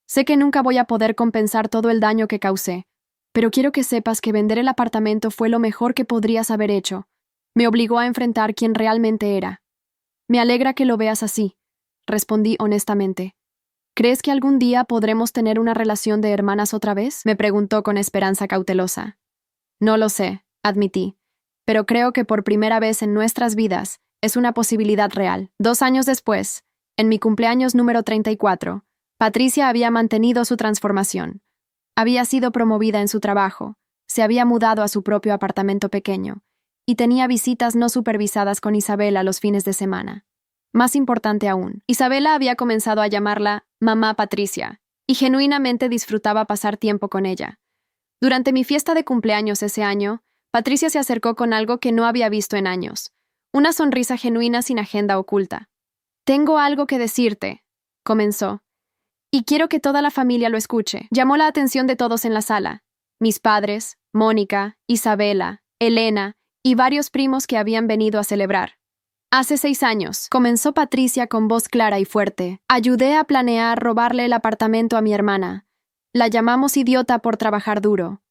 sé que nunca voy a poder compensar todo el daño que causé, pero quiero que sepas que vender el apartamento fue lo mejor que podrías haber hecho. Me obligó a enfrentar quién realmente era. Me alegra que lo veas así, respondí honestamente. ¿Crees que algún día podremos tener una relación de hermanas otra vez? Me preguntó con esperanza cautelosa. No lo sé, admití, pero creo que por primera vez en nuestras vidas es una posibilidad real. 2 años después, en mi cumpleaños número 34, Patricia había mantenido su transformación. Había sido promovida en su trabajo, se había mudado a su propio apartamento pequeño, y tenía visitas no supervisadas con Isabela los fines de semana. Más importante aún, Isabela había comenzado a llamarla Mamá Patricia, y genuinamente disfrutaba pasar tiempo con ella. Durante mi fiesta de cumpleaños ese año, Patricia se acercó con algo que no había visto en años, una sonrisa genuina sin agenda oculta. Tengo algo que decirte, comenzó, y quiero que toda la familia lo escuche. Llamó la atención de todos en la sala, mis padres, Mónica, Isabela, Elena y varios primos que habían venido a celebrar. Hace 6 años, comenzó Patricia con voz clara y fuerte, ayudé a planear robarle el apartamento a mi hermana. La llamamos idiota por trabajar duro.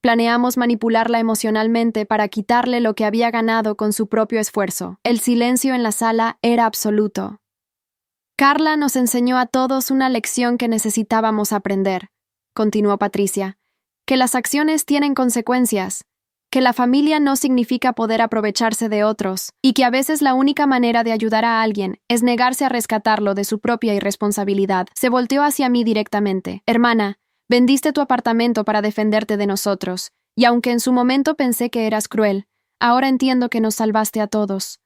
Planeamos manipularla emocionalmente para quitarle lo que había ganado con su propio esfuerzo. El silencio en la sala era absoluto. Carla nos enseñó a todos una lección que necesitábamos aprender, continuó Patricia, que las acciones tienen consecuencias, que la familia no significa poder aprovecharse de otros, y que a veces la única manera de ayudar a alguien es negarse a rescatarlo de su propia irresponsabilidad. Se volteó hacia mí directamente. Hermana, vendiste tu apartamento para defenderte de nosotros, y aunque en su momento pensé que eras cruel, ahora entiendo que nos salvaste a todos.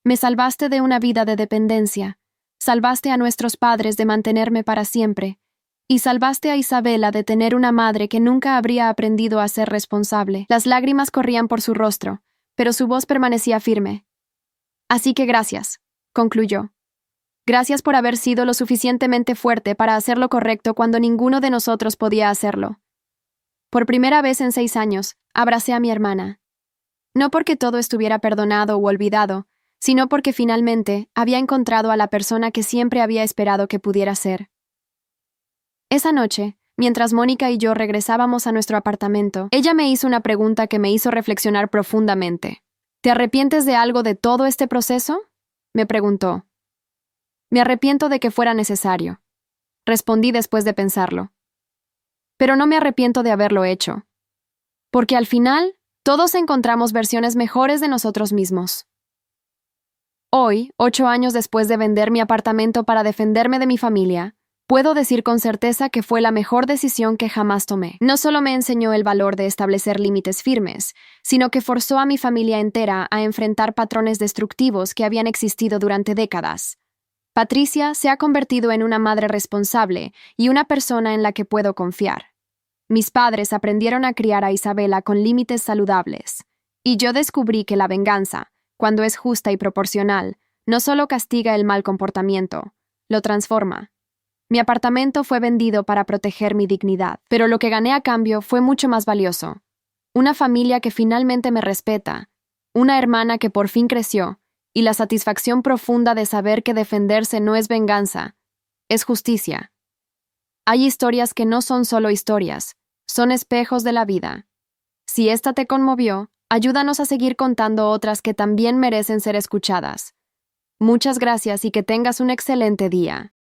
Me salvaste de una vida de dependencia, salvaste a nuestros padres de mantenerme para siempre, y salvaste a Isabela de tener una madre que nunca habría aprendido a ser responsable. Las lágrimas corrían por su rostro, pero su voz permanecía firme. Así que gracias, concluyó. Gracias por haber sido lo suficientemente fuerte para hacer lo correcto cuando ninguno de nosotros podía hacerlo. Por primera vez en 6 años, abracé a mi hermana. No porque todo estuviera perdonado u olvidado, sino porque finalmente había encontrado a la persona que siempre había esperado que pudiera ser. Esa noche, mientras Mónica y yo regresábamos a nuestro apartamento, ella me hizo una pregunta que me hizo reflexionar profundamente. ¿Te arrepientes de algo de todo este proceso?, me preguntó. Me arrepiento de que fuera necesario, respondí después de pensarlo. Pero no me arrepiento de haberlo hecho. Porque al final, todos encontramos versiones mejores de nosotros mismos. Hoy, 8 años después de vender mi apartamento para defenderme de mi familia, puedo decir con certeza que fue la mejor decisión que jamás tomé. No solo me enseñó el valor de establecer límites firmes, sino que forzó a mi familia entera a enfrentar patrones destructivos que habían existido durante décadas. Patricia se ha convertido en una madre responsable y una persona en la que puedo confiar. Mis padres aprendieron a criar a Isabela con límites saludables, y yo descubrí que la venganza, cuando es justa y proporcional, no solo castiga el mal comportamiento, lo transforma. Mi apartamento fue vendido para proteger mi dignidad, pero lo que gané a cambio fue mucho más valioso. Una familia que finalmente me respeta, una hermana que por fin creció, y la satisfacción profunda de saber que defenderse no es venganza, es justicia. Hay historias que no son solo historias, son espejos de la vida. Si esta te conmovió, ayúdanos a seguir contando otras que también merecen ser escuchadas. Muchas gracias y que tengas un excelente día.